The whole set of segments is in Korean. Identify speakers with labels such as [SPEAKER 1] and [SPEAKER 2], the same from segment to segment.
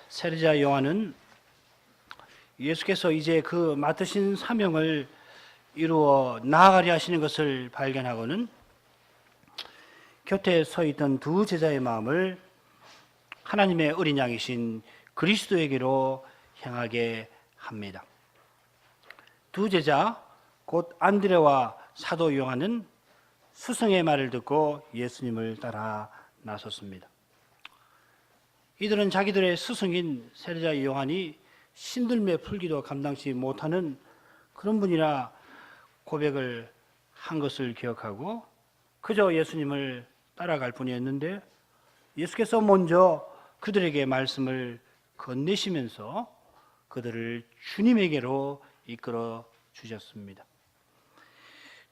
[SPEAKER 1] 세례자 요한은 예수께서 이제 그 맡으신 사명을 이루어 나아가려 하시는 것을 발견하고는 곁에 서 있던 두 제자의 마음을 하나님의 어린 양이신 그리스도에게로 향하게 합니다. 두 제자 곧 안드레와 사도 요한은 스승의 말을 듣고 예수님을 따라 나섰습니다. 이들은 자기들의 스승인 세례자 요한이 신들매 풀기도 감당치 못하는 그런 분이라 고백을 한 것을 기억하고 그저 예수님을 따라갈 뿐이었는데 예수께서 먼저 그들에게 말씀을 건네시면서 그들을 주님에게로 이끌어 주셨습니다.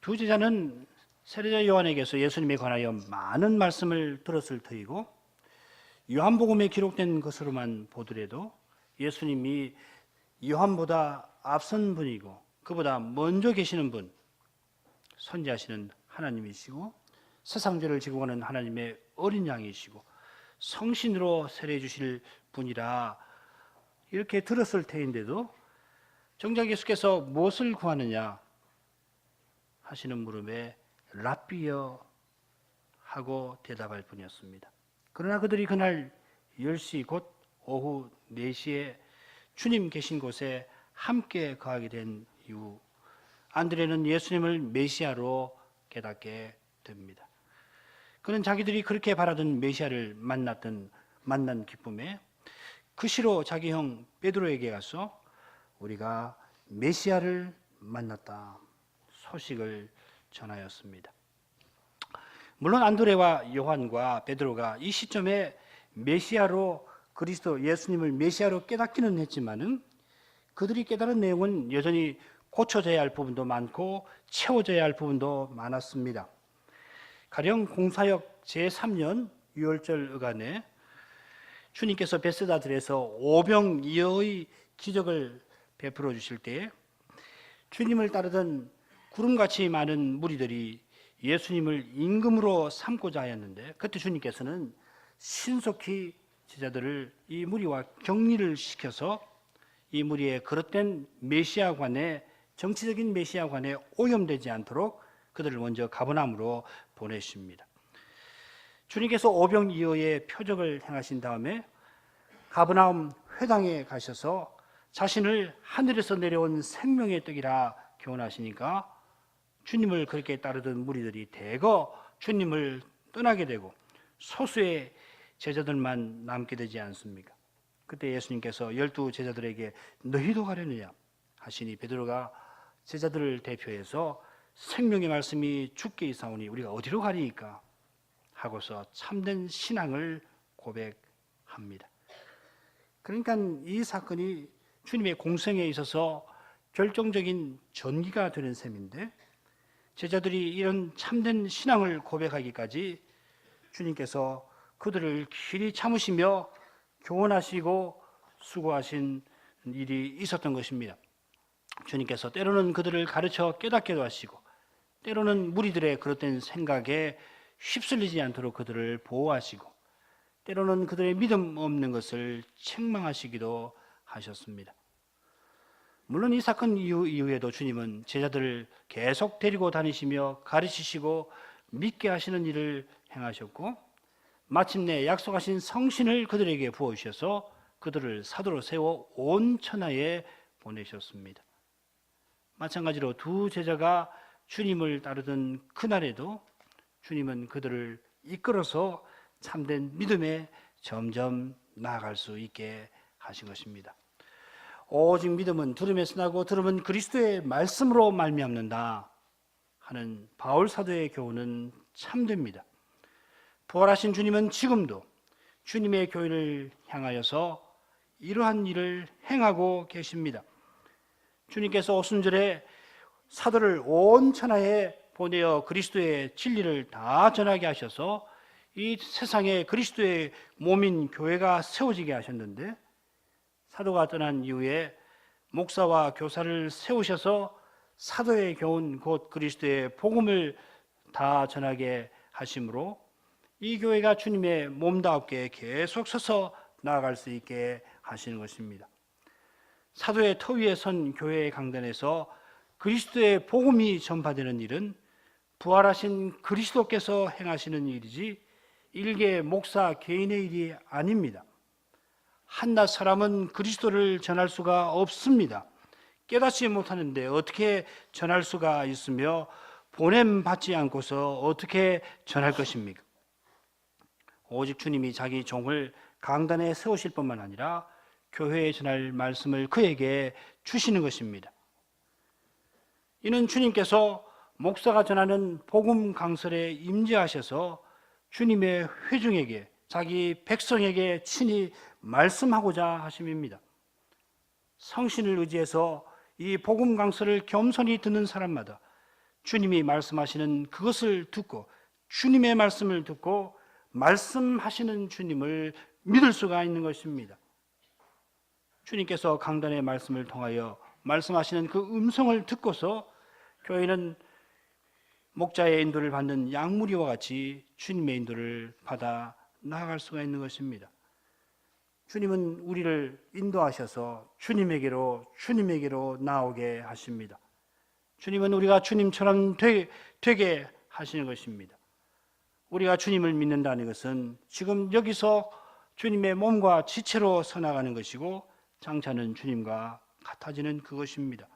[SPEAKER 1] 두 제자는 세례자 요한에게서 예수님에 관하여 많은 말씀을 들었을 터이고 요한복음에 기록된 것으로만 보더라도 예수님이 요한보다 앞선 분이고 그보다 먼저 계시는 분, 선지하시는 하나님이시고 세상죄를 지고 가는 하나님의 어린 양이시고 성신으로 세례해 주실 분이라 이렇게 들었을 터인데도 정작 예수께서 무엇을 구하느냐 하시는 물음에 랍비여 하고 대답할 뿐이었습니다. 그러나 그들이 그날 10시 곧 오후 4시에 주님 계신 곳에 함께 거하게 된 이후 안드레는 예수님을 메시아로 깨닫게 됩니다. 그는 자기들이 그렇게 바라던 메시아를 만난 기쁨에 그 시로 자기 형 베드로에게 가서 우리가 메시아를 만났다 소식을 전하였습니다. 물론 안드레와 요한과 베드로가 이 시점에 메시아로 그리스도 예수님을 메시아로 깨닫기는 했지만은 그들이 깨달은 내용은 여전히 고쳐져야 할 부분도 많고 채워져야 할 부분도 많았습니다. 가령 공사역 제3년 6월절 의간에 주님께서 베세다 들에서 오병이어의 기적을 베풀어 주실 때에 주님을 따르던 구름같이 많은 무리들이 예수님을 임금으로 삼고자 하였는데 그때 주님께서는 신속히 제자들을 이 무리와 격리를 시켜서 이 무리의 그릇된 메시아관에 정치적인 메시아관에 오염되지 않도록 그들을 먼저 가버나움으로 보내십니다. 주님께서 오병이어의 표적을 행하신 다음에 가버나움 회당에 가셔서 자신을 하늘에서 내려온 생명의 떡이라 교훈하시니까 주님을 그렇게 따르던 무리들이 대거 주님을 떠나게 되고 소수의 제자들만 남게 되지 않습니까? 그때 예수님께서 12 제자들에게 너희도 가려느냐 하시니 베드로가 제자들을 대표해서 생명의 말씀이 주께 있사오니 우리가 어디로 가리이까 하고서 참된 신앙을 고백합니다. 그러니까 이 사건이 주님의 공생에 있어서 결정적인 전기가 되는 셈인데 제자들이 이런 참된 신앙을 고백하기까지 주님께서 그들을 길이 참으시며 교훈하시고 수고하신 일이 있었던 것입니다. 주님께서 때로는 그들을 가르쳐 깨닫게도 하시고 때로는 무리들의 그릇된 생각에 휩쓸리지 않도록 그들을 보호하시고 때로는 그들의 믿음 없는 것을 책망하시기도 하셨습니다. 물론 이 사건 이후에도 주님은 제자들을 계속 데리고 다니시며 가르치시고 믿게 하시는 일을 행하셨고 마침내 약속하신 성신을 그들에게 부어주셔서 그들을 사도로 세워 온 천하에 보내셨습니다. 마찬가지로 두 제자가 주님을 따르던 그날에도 주님은 그들을 이끌어서 참된 믿음에 점점 나아갈 수 있게 하신 것입니다. 오직 믿음은 들음에서 나고 들음은 그리스도의 말씀으로 말미암는다 하는 바울 사도의 교훈은 참됩니다. 부활하신 주님은 지금도 주님의 교회를 향하여서 이러한 일을 행하고 계십니다. 주님께서 오순절에 사도를 온 천하에 보내어 그리스도의 진리를 다 전하게 하셔서 이 세상에 그리스도의 몸인 교회가 세워지게 하셨는데 사도가 떠난 이후에 목사와 교사를 세우셔서 사도의 교훈 곧 그리스도의 복음을 다 전하게 하심으로 이 교회가 주님의 몸다웠게 계속 서서 나아갈 수 있게 하시는 것입니다. 사도의 터 위에 선 교회의 강단에서 그리스도의 복음이 전파되는 일은 부활하신 그리스도께서 행하시는 일이지 일개 목사 개인의 일이 아닙니다. 한낱 사람은 그리스도를 전할 수가 없습니다. 깨닫지 못하는데 어떻게 전할 수가 있으며 보냄 받지 않고서 어떻게 전할 것입니까? 오직 주님이 자기 종을 강단에 세우실 뿐만 아니라 교회에 전할 말씀을 그에게 주시는 것입니다. 이는 주님께서 목사가 전하는 복음 강설에 임재하셔서 주님의 회중에게, 자기 백성에게 친히 말씀하고자 하심입니다. 성신을 의지해서 이 복음 강설을 겸손히 듣는 사람마다 주님이 말씀하시는 그것을 듣고 주님의 말씀을 듣고 말씀하시는 주님을 믿을 수가 있는 것입니다. 주님께서 강단의 말씀을 통하여 말씀하시는 그 음성을 듣고서 교회는 목자의 인도를 받는 양무리와 같이 주님의 인도를 받아 나아갈 수가 있는 것입니다. 주님은 우리를 인도하셔서 주님에게로 나오게 하십니다. 주님은 우리가 주님처럼 되게 하시는 것입니다. 우리가 주님을 믿는다는 것은 지금 여기서 주님의 몸과 지체로 서나가는 것이고 장차는 주님과 같아지는 그것입니다.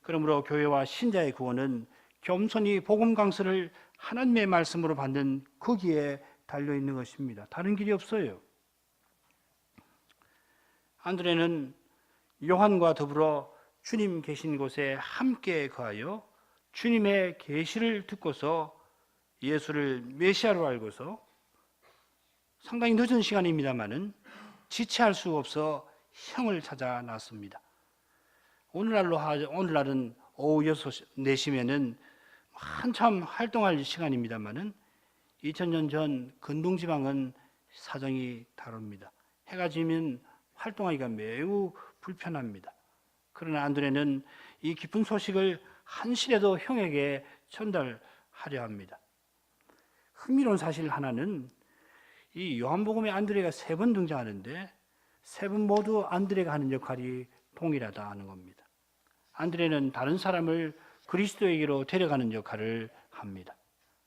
[SPEAKER 1] 그러므로 교회와 신자의 구원은 겸손히 복음 강설을 하나님의 말씀으로 받는 거기에 달려있는 것입니다. 다른 길이 없어요. 안드레는 요한과 더불어 주님 계신 곳에 함께 거하여 주님의 계시를 듣고서 예수를 메시아로 알고서 상당히 늦은 시간입니다마는 지체할 수 없어 형을 찾아 나왔습니다. 오늘날은 오후 4시면은 한참 활동할 시간입니다마는 2000년 전 근동지방은 사정이 다릅니다. 해가 지면 활동하기가 매우 불편합니다. 그러나 안드레는 이 기쁜 소식을 한시라도 형에게 전달하려 합니다. 흥미로운 사실 하나는 이 요한복음에 안드레가 3번 등장하는데 3번 모두 안드레가 하는 역할이 동일하다 하는 겁니다. 안드레는 다른 사람을 그리스도에게로 데려가는 역할을 합니다.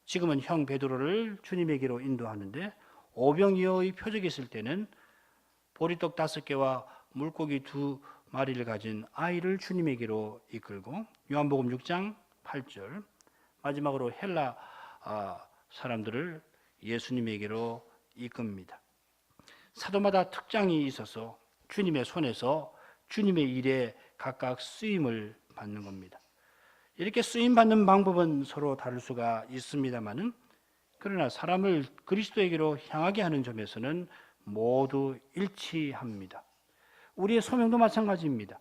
[SPEAKER 1] 지금은 형 베드로를 주님에게로 인도하는데 오병이어의 표적이 있을 때는 보리떡 5개와 물고기 2마리를 가진 아이를 주님에게로 이끌고 요한복음 6장 8절 마지막으로 헬라 사람들을 예수님에게로 이끕니다. 사도마다 특장이 있어서 주님의 손에서 주님의 일에 각각 쓰임을 받는 겁니다. 이렇게 쓰임 받는 방법은 서로 다를 수가 있습니다만은 그러나 사람을 그리스도에게로 향하게 하는 점에서는 모두 일치합니다. 우리의 소명도 마찬가지입니다.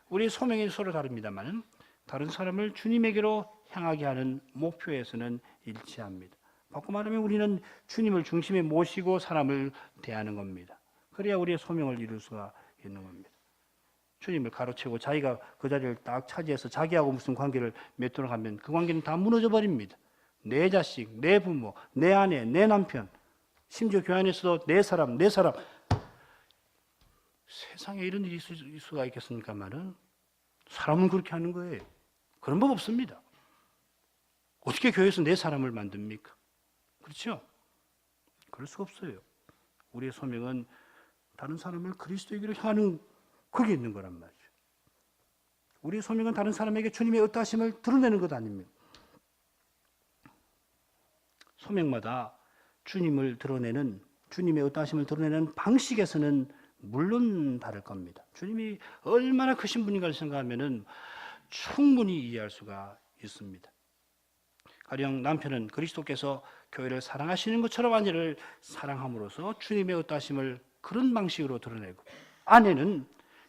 [SPEAKER 1] 우리의 소명이 서로 다릅니다만은 다른 사람을 주님에게로 향하게 하는 목표에서는 일치합니다. 바꿔 말하면 우리는 주님을 중심에 모시고 사람을 대하는 겁니다. 그래야 우리의 소명을 이룰 수가 있는 겁니다. 주님을 가로채고 자기가 그 자리를 딱 차지해서 자기하고 무슨 관계를 맺도록 하면 그 관계는 다 무너져 버립니다. 내 자식, 내 부모, 내 아내, 내 남편, 심지어 교회 안에서도 내 사람 세상에 이런 일이 있을 수가 있겠습니까만은 사람은 그렇게 하는 거예요. 그런 법 없습니다. 어떻게 교회에서 내 사람을 만듭니까? 그렇죠? 그럴 수가 없어요. 우리의 소명은 다른 사람을 그리스도에게로 향하는 거기에 있는 거란 말이죠. 우리의 소명은 다른 사람에게 주님의 의타심을 드러내는 것 아닙니까? 소명마다 주님의 의타심을 드러내는 방식에서는 물론 다를 겁니다. 주님이 얼마나 크신 분인가를 생각하면은 충분히 이해할 수가 있습니다. 가령 남편은 그리스도께서 교회를 사랑하시는 것처럼 아내를 사랑함으로써 주님의 의타심을 그런 방식으로 드러내고, 아내는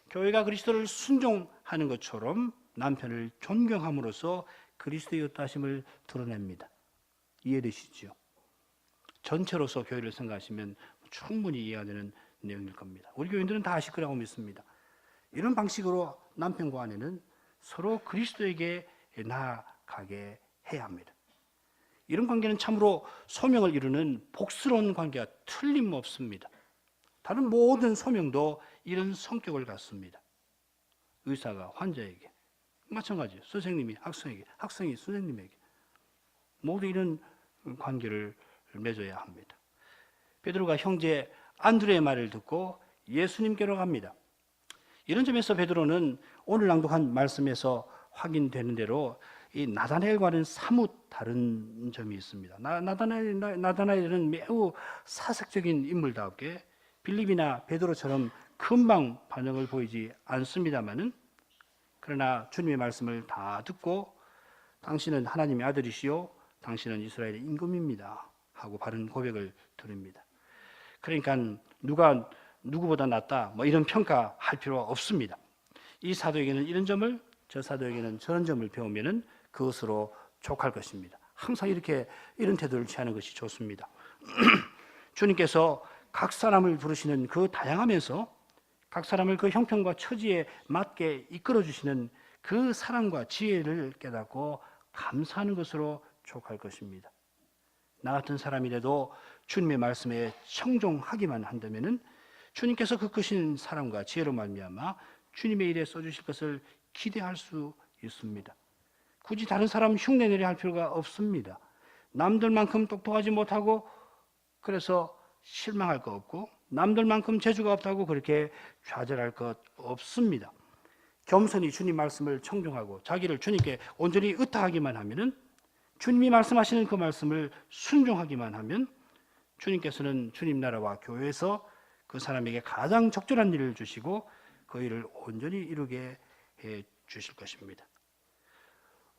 [SPEAKER 1] 교회가 그리스도를 순종하는 것처럼 남편을 존경함으로써 그리스도의 의타심을 드러냅니다. 이해되시죠? 전체로서 교회를 생각하시면 충분히 이해가 되는 내용일 겁니다. 우리 교인들은 다 아실 거라고 믿습니다. 이런 방식으로 남편과 아내는 서로 그리스도에게 나아가게 해야 합니다. 이런 관계는 참으로 소명을 이루는 복스러운 관계가 틀림없습니다. 다른 모든 소명도 이런 성격을 갖습니다. 의사가 환자에게 마찬가지예요. 선생님이 학생에게, 학생이 선생님에게 모두 이런 관계를 맺어야 합니다. 베드로가 형제 안드레의 말을 듣고 예수님께로 갑니다. 이런 점에서 베드로는 오늘 낭독한 말씀에서 확인되는 대로 이 나다나엘과는 사뭇 다른 점이 있습니다. 나다나엘은 매우 사색적인 인물답게 빌립이나 베드로처럼 금방 반응을 보이지 않습니다만은, 그러나 주님의 말씀을 다 듣고 당신은 하나님의 아들이시요 당신은 이스라엘의 임금입니다 하고 바른 고백을 드립니다. 그러니까 누가 누구보다 낫다 뭐 이런 평가할 필요가 없습니다. 이 사도에게는 이런 점을, 저 사도에게는 저런 점을 배우면은 그것으로 족할 것입니다. 항상 이런 태도를 취하는 것이 좋습니다. 주님께서 각 사람을 부르시는 그 다양하면서 각 사람을 그 형편과 처지에 맞게 이끌어 주시는 그 사랑과 지혜를 깨닫고 감사하는 것으로 족할 것입니다. 나 같은 사람이라도 주님의 말씀에 청종하기만 한다면은 주님께서 그 크신 사랑과 지혜로 말미암아 주님의 일에 써주실 것을 기대할 수 있습니다. 굳이 다른 사람 흉내내려 할 필요가 없습니다. 남들만큼 똑똑하지 못하고 그래서 실망할 것 없고, 남들만큼 재주가 없다고 그렇게 좌절할 것 없습니다. 겸손히 주님 말씀을 청종하고 자기를 주님께 온전히 의탁하기만 하면은, 주님이 말씀하시는 그 말씀을 순종하기만 하면 주님께서는 주님 나라와 교회에서 그 사람에게 가장 적절한 일을 주시고 그 일을 온전히 이루게 해 주실 것입니다.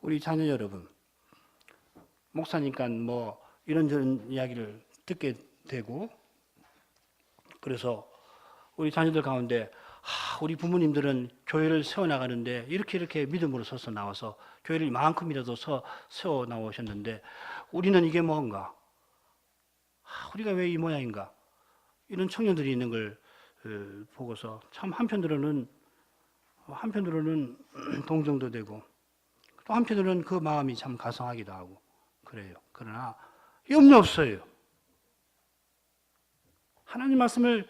[SPEAKER 1] 우리 자녀 여러분, 목사니까 뭐 이런저런 이야기를 듣게 되고, 그래서 우리 자녀들 가운데 우리 부모님들은 교회를 세워나가는데 이렇게 믿음으로 서서 나와서 교회를 이만큼이라도 세워 나오셨는데 우리는 이게 뭔가, 우리가 왜 이 모양인가, 이런 청년들이 있는 걸 보고서 참 한편으로는 동정도 되고 또 한편으로는 그 마음이 참 가성하기도 하고 그래요. 그러나 염려 없어요. 하나님 말씀을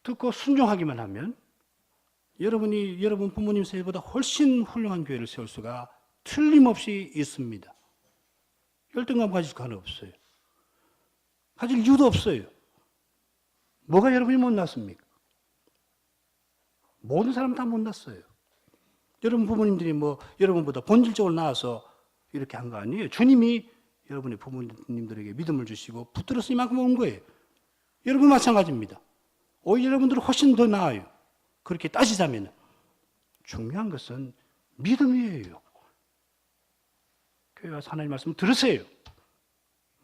[SPEAKER 1] 듣고 순종하기만 하면 여러분이 여러분 부모님 세대보다 훨씬 훌륭한 교회를 세울 수가 틀림없이 있습니다. 열등감 가질 거 하나 없어요. 가질 이유도 없어요. 뭐가 여러분이 못났습니까? 모든 사람 다 못났어요. 여러분 부모님들이 뭐 여러분보다 본질적으로 나아서 이렇게 한 거 아니에요. 주님이 여러분의 부모님들에게 믿음을 주시고 붙들어서 이만큼 온 거예요. 여러분 마찬가지입니다. 오히려 여러분들은 훨씬 더 나아요. 그렇게 따지자면 중요한 것은 믿음이에요. 교회 와서 하나님 말씀 들으세요.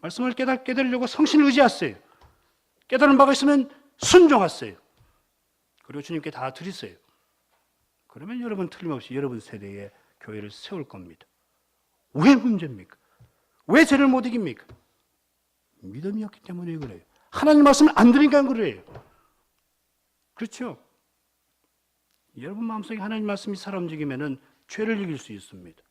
[SPEAKER 1] 말씀을 깨달으려고 성신을 의지하세요. 깨달은 바가 있으면 순종하세요. 그리고 주님께 다 드리세요. 그러면 여러분 틀림없이 여러분 세대에 교회를 세울 겁니다. 왜 문제입니까? 왜 죄를 못 이깁니까? 믿음이 없기 때문에 그래요. 하나님 말씀을 안 들으니까 그래요. 그렇죠? 여러분 마음속에 하나님 말씀이 살아 움직이면은 죄를 이길 수 있습니다.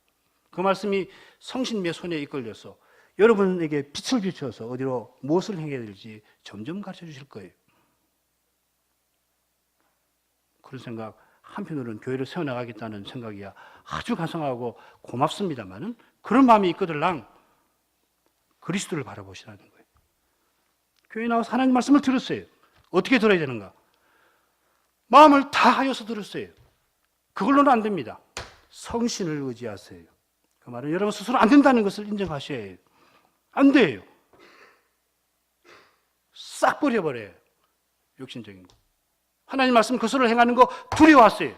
[SPEAKER 1] 그 말씀이 성신의 손에 이끌려서 여러분에게 빛을 비춰서 어디로 무엇을 행해야 될지 점점 가르쳐 주실 거예요. 그런 생각, 한편으로는 교회를 세워나가겠다는 생각이야 아주 가성하고 고맙습니다만은 그런 마음이 있거들랑 그리스도를 바라보시라는 거예요. 교회 나와서 하나님 말씀을 들었어요. 어떻게 들어야 되는가? 마음을 다하여서 들었어요. 그걸로는 안 됩니다. 성신을 의지하세요. 그 말은 여러분 스스로 안 된다는 것을 인정하셔야 해요. 안 돼요. 싹 버려버려요. 욕심적인 거. 하나님 말씀 거슬러 행하는 거 두려워하세요.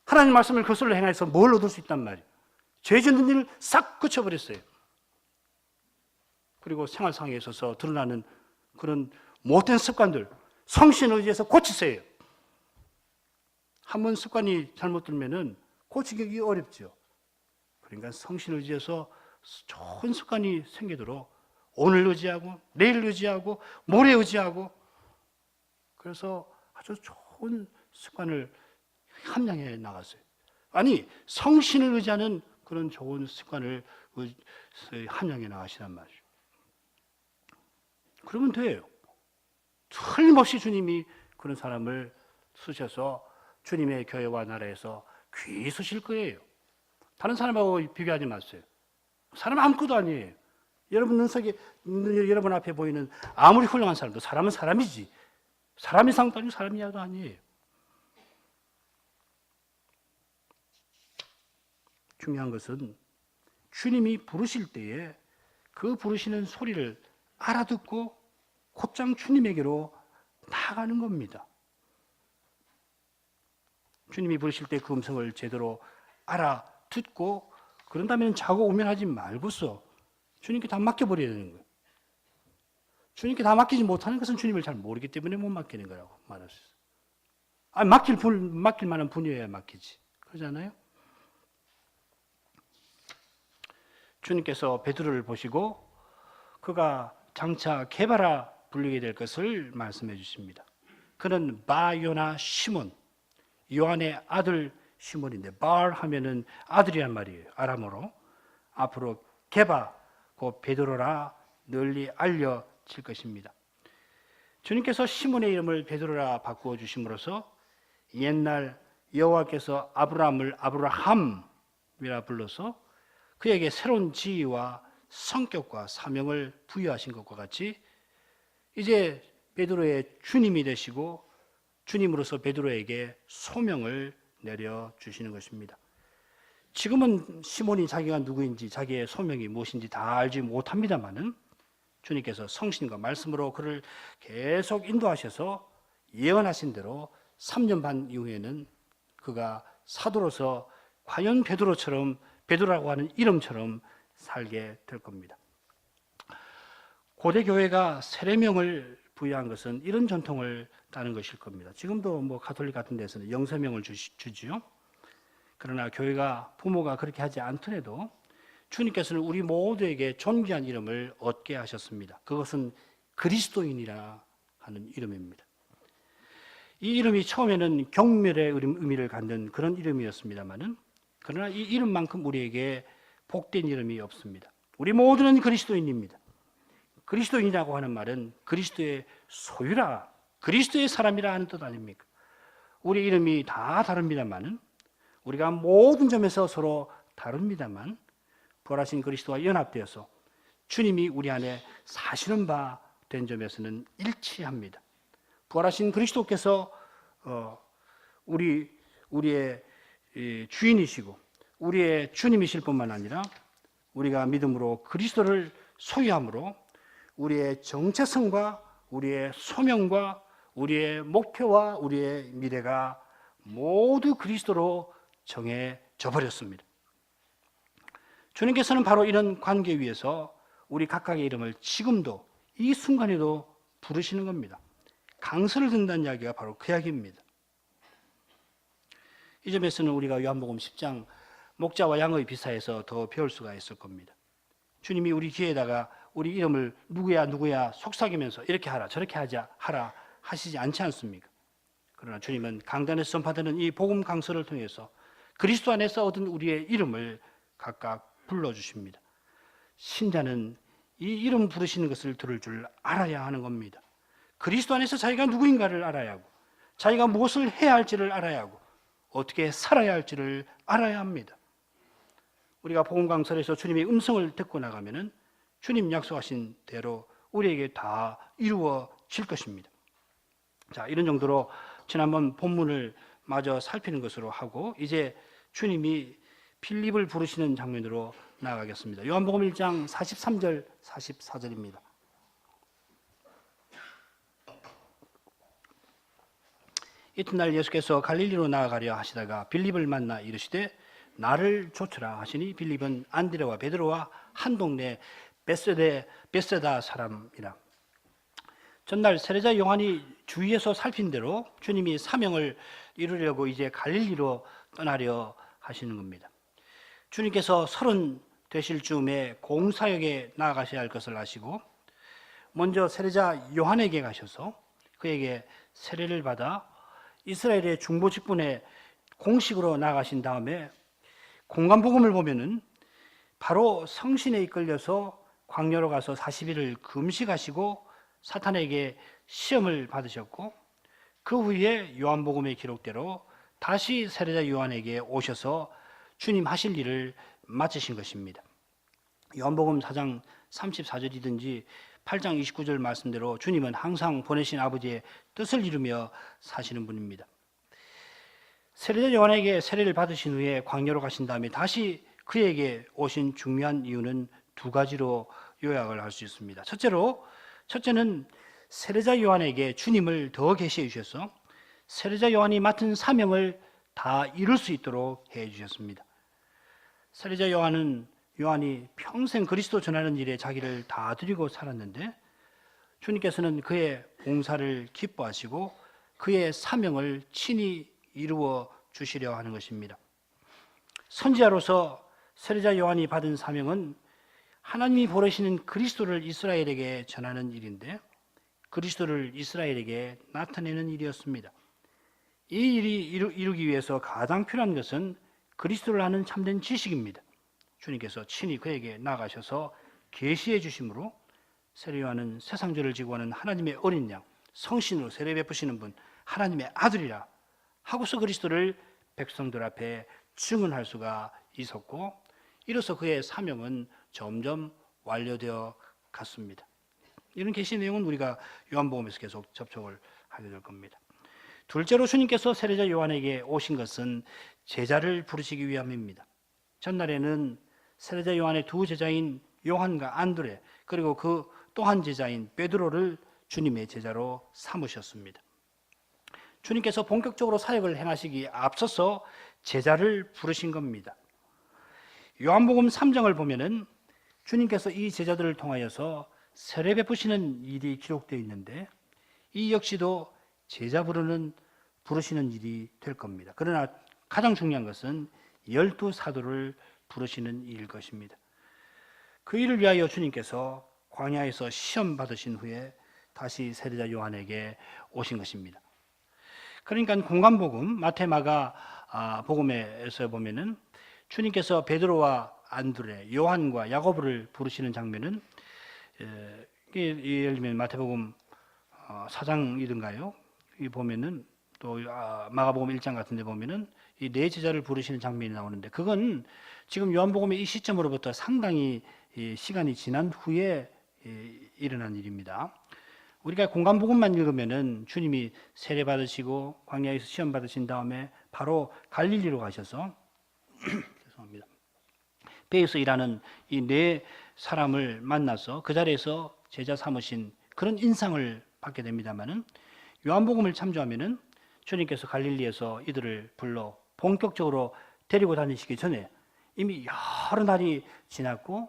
[SPEAKER 1] 하나님 말씀을 거슬러 행해서 뭘 얻을 수 있단 말이에요. 죄 짓는 일을 싹 그쳐버렸어요. 그리고 생활상에 있어서 드러나는 그런 못된 습관들, 성신을 의지해서 고치세요. 한번 습관이 잘못 들면은 고치기 어렵죠. 그러니까 성신을 의지해서 좋은 습관이 생기도록 오늘 의지하고 내일 의지하고 모레 의지하고, 그래서 아주 좋은 습관을 함양해 나갔어요. 아니, 성신을 의지하는 그런 좋은 습관을 함양해 나가시란 말이죠. 그러면 돼요. 틀림없이 주님이 그런 사람을 쓰셔서 주님의 교회와 나라에서 귀히 쓰실 거예요. 다른 사람하고 비교하지 마세요. 사람 아무것도 아니에요. 여러분 여러분 앞에 보이는 아무리 훌륭한 사람도 사람은 사람이지. 사람 이상도 아니고 사람 이하도 아니에요. 중요한 것은 주님이 부르실 때에 그 부르시는 소리를 알아듣고 곧장 주님에게로 나아가는 겁니다. 주님이 부르실 때 그 음성을 제대로 알아듣고 그런 다음에는 자고 오면하지 말고서 주님께 다 맡겨버려야 되는 거예요. 주님께 다 맡기지 못하는 것은 주님을 잘 모르기 때문에 못 맡기는 거라고 말할 수 있어요. 아니, 맡길 만한 분이어야 맡기지. 그러잖아요? 주님께서 베드로를 보시고 그가 장차 게바라 불리게 될 것을 말씀해 주십니다. 그는 바요나 시몬, 요한의 아들 시몬인데 발 하면은 아들이란 말이에요. 아람어로. 앞으로 게바, 그 베드로라 널리 알려질 것입니다. 주님께서 시몬의 이름을 베드로라 바꾸어 주심으로써 옛날 여호와께서 아브라함을 아브라함이라 불러서 그에게 새로운 지위와 성격과 사명을 부여하신 것과 같이 이제 베드로의 주님이 되시고 주님으로서 베드로에게 소명을 내려주시는 것입니다. 지금은 시몬이 자기가 누구인지 자기의 소명이 무엇인지 다 알지 못합니다마는 주님께서 성신과 말씀으로 그를 계속 인도하셔서 예언하신 대로 3년 반 이후에는 그가 사도로서 과연 베드로라고 하는 이름처럼 살게 될 겁니다. 고대 교회가 세례명을 부여한 것은 이런 전통을 따는 것일 겁니다. 지금도 뭐 가톨릭 같은 데서는 영세명을 주지요. 그러나 교회가 부모가 그렇게 하지 않더라도 주님께서는 우리 모두에게 존귀한 이름을 얻게 하셨습니다. 그것은 그리스도인이라 하는 이름입니다. 이 이름이 처음에는 경멸의 의미를 갖는 그런 이름이었습니다만은 그러나 이 이름만큼 우리에게 복된 이름이 없습니다. 우리 모두는 그리스도인입니다. 그리스도인이라고 하는 말은 그리스도의 소유라, 그리스도의 사람이라 하는 뜻 아닙니까? 우리 이름이 다 다릅니다만은 우리가 모든 점에서 서로 다릅니다만 부활하신 그리스도와 연합되어서 주님이 우리 안에 사시는 바 된 점에서는 일치합니다. 부활하신 그리스도께서 우리의 주인이시고 우리의 주님이실 뿐만 아니라 우리가 믿음으로 그리스도를 소유함으로 우리의 정체성과 우리의 소명과 우리의 목표와 우리의 미래가 모두 그리스도로 정해져 버렸습니다. 주님께서는 바로 이런 관계 위에서 우리 각각의 이름을 지금도 이 순간에도 부르시는 겁니다. 강서를 든다는 이야기가 바로 그 이야기입니다. 이 점에서는 우리가 요한복음 10장 목자와 양의 비사에서 더 배울 수가 있을 겁니다. 주님이 우리 귀에다가 우리 이름을 누구야 속삭이면서 이렇게 하라 저렇게 하라 하시지 않지 않습니까? 그러나 주님은 강단에서 전파되는 이 복음 강서를 통해서 그리스도 안에서 얻은 우리의 이름을 각각 불러주십니다. 신자는 이 이름 부르시는 것을 들을 줄 알아야 하는 겁니다. 그리스도 안에서 자기가 누구인가를 알아야 하고 자기가 무엇을 해야 할지를 알아야 하고 어떻게 살아야 할지를 알아야 합니다. 우리가 복음 강설에서 주님의 음성을 듣고 나가면은 주님 약속하신 대로 우리에게 다 이루어질 것입니다. 자, 이런 정도로 지난번 본문을 마저 살피는 것으로 하고 이제 주님이 빌립을 부르시는 장면으로 나아가겠습니다. 요한복음 1장 43절 44절입니다. 이튿날 예수께서 갈릴리로 나아가려 하시다가 빌립을 만나 이르시되 나를 좇으라 하시니 빌립은 안드레와 베드로와 한 동네 베세다 사람이라. 전날 세례자 요한이 주위에서 살핀 대로 주님이 사명을 이루려고 이제 갈릴리로 떠나려 하시는 겁니다. 주님께서 30 되실 즈음에 공사역에 나아가셔야 할 것을 아시고 먼저 세례자 요한에게 가셔서 그에게 세례를 받아 이스라엘의 중보 직분에 공식으로 나가신 다음에 공관복음을 보면은 바로 성신에 이끌려서 광야로 가서 40일을 금식하시고 사탄에게 시험을 받으셨고 그 후에 요한복음의 기록대로 다시 세례자 요한에게 오셔서 주님 하실 일을 마치신 것입니다. 요한복음 4장 34절이든지 8장 29절 말씀대로 주님은 항상 보내신 아버지의 뜻을 이루며 사시는 분입니다. 세례자 요한에게 세례를 받으신 후에 광야로 가신 다음에 다시 그에게 오신 중요한 이유는 두 가지로 요약을 할 수 있습니다. 첫째는 세례자 요한에게 주님을 더 계시해 주셔서 세례자 요한이 맡은 사명을 다 이룰 수 있도록 해 주셨습니다. 세례자 요한이 평생 그리스도 전하는 일에 자기를 다 드리고 살았는데 주님께서는 그의 봉사를 기뻐하시고 그의 사명을 친히 이루어 주시려 하는 것입니다. 선지자로서 세례자 요한이 받은 사명은 하나님이 보내시는 그리스도를 이스라엘에게 전하는 일인데 그리스도를 이스라엘에게 나타내는 일이었습니다. 이 일이 이루기 위해서 가장 필요한 것은 그리스도를 아는 참된 지식입니다. 주님께서 친히 그에게 나가셔서 계시해 주심으로 세례 요한은 세상죄를 지고 하는 하나님의 어린 양, 성신으로 세례 베푸시는 분, 하나님의 아들이라 하고서 그리스도를 백성들 앞에 증언할 수가 있었고 이로써 그의 사명은 점점 완료되어 갔습니다. 이런 계시 내용은 우리가 요한복음에서 계속 접촉을 하게 될 겁니다. 둘째로 주님께서 세례자 요한에게 오신 것은 제자를 부르시기 위함입니다. 전날에는 세례자 요한의 두 제자인 요한과 안드레 그리고 그 또 한 제자인 베드로를 주님의 제자로 삼으셨습니다. 주님께서 본격적으로 사역을 행하시기에 앞서서 제자를 부르신 겁니다. 요한복음 3장을 보면은 주님께서 이 제자들을 통하여서 세례 베푸시는 일이 기록되어 있는데 이 역시도 제자 부르시는 일이 될 겁니다. 그러나 가장 중요한 것은 12 사도를 부르시는 일일 것입니다. 그 일을 위하여 주님께서 광야에서 시험 받으신 후에 다시 세례자 요한에게 오신 것입니다. 그러니까 공관복음 마태 마가 복음에서 보면은 주님께서 베드로와 안드레, 요한과 야고보를 부르시는 장면은 예를 들면 마태복음 4장이든가요. 이 보면은 또 마가복음 1장 같은 데 보면은 이 네 제자를 부르시는 장면이 나오는데 그건 지금 요한복음의 이 시점으로부터 상당히 시간이 지난 후에 일어난 일입니다. 우리가 공관복음만 읽으면은 주님이 세례 받으시고 광야에서 시험 받으신 다음에 바로 갈릴리로 가셔서 죄송합니다. 배에서 일하는 이 네 사람을 만나서 그 자리에서 제자 삼으신 그런 인상을 받게 됩니다만은 요한복음을 참조하면은 주님께서 갈릴리에서 이들을 불러 본격적으로 데리고 다니시기 전에 이미 여러 달이 지났고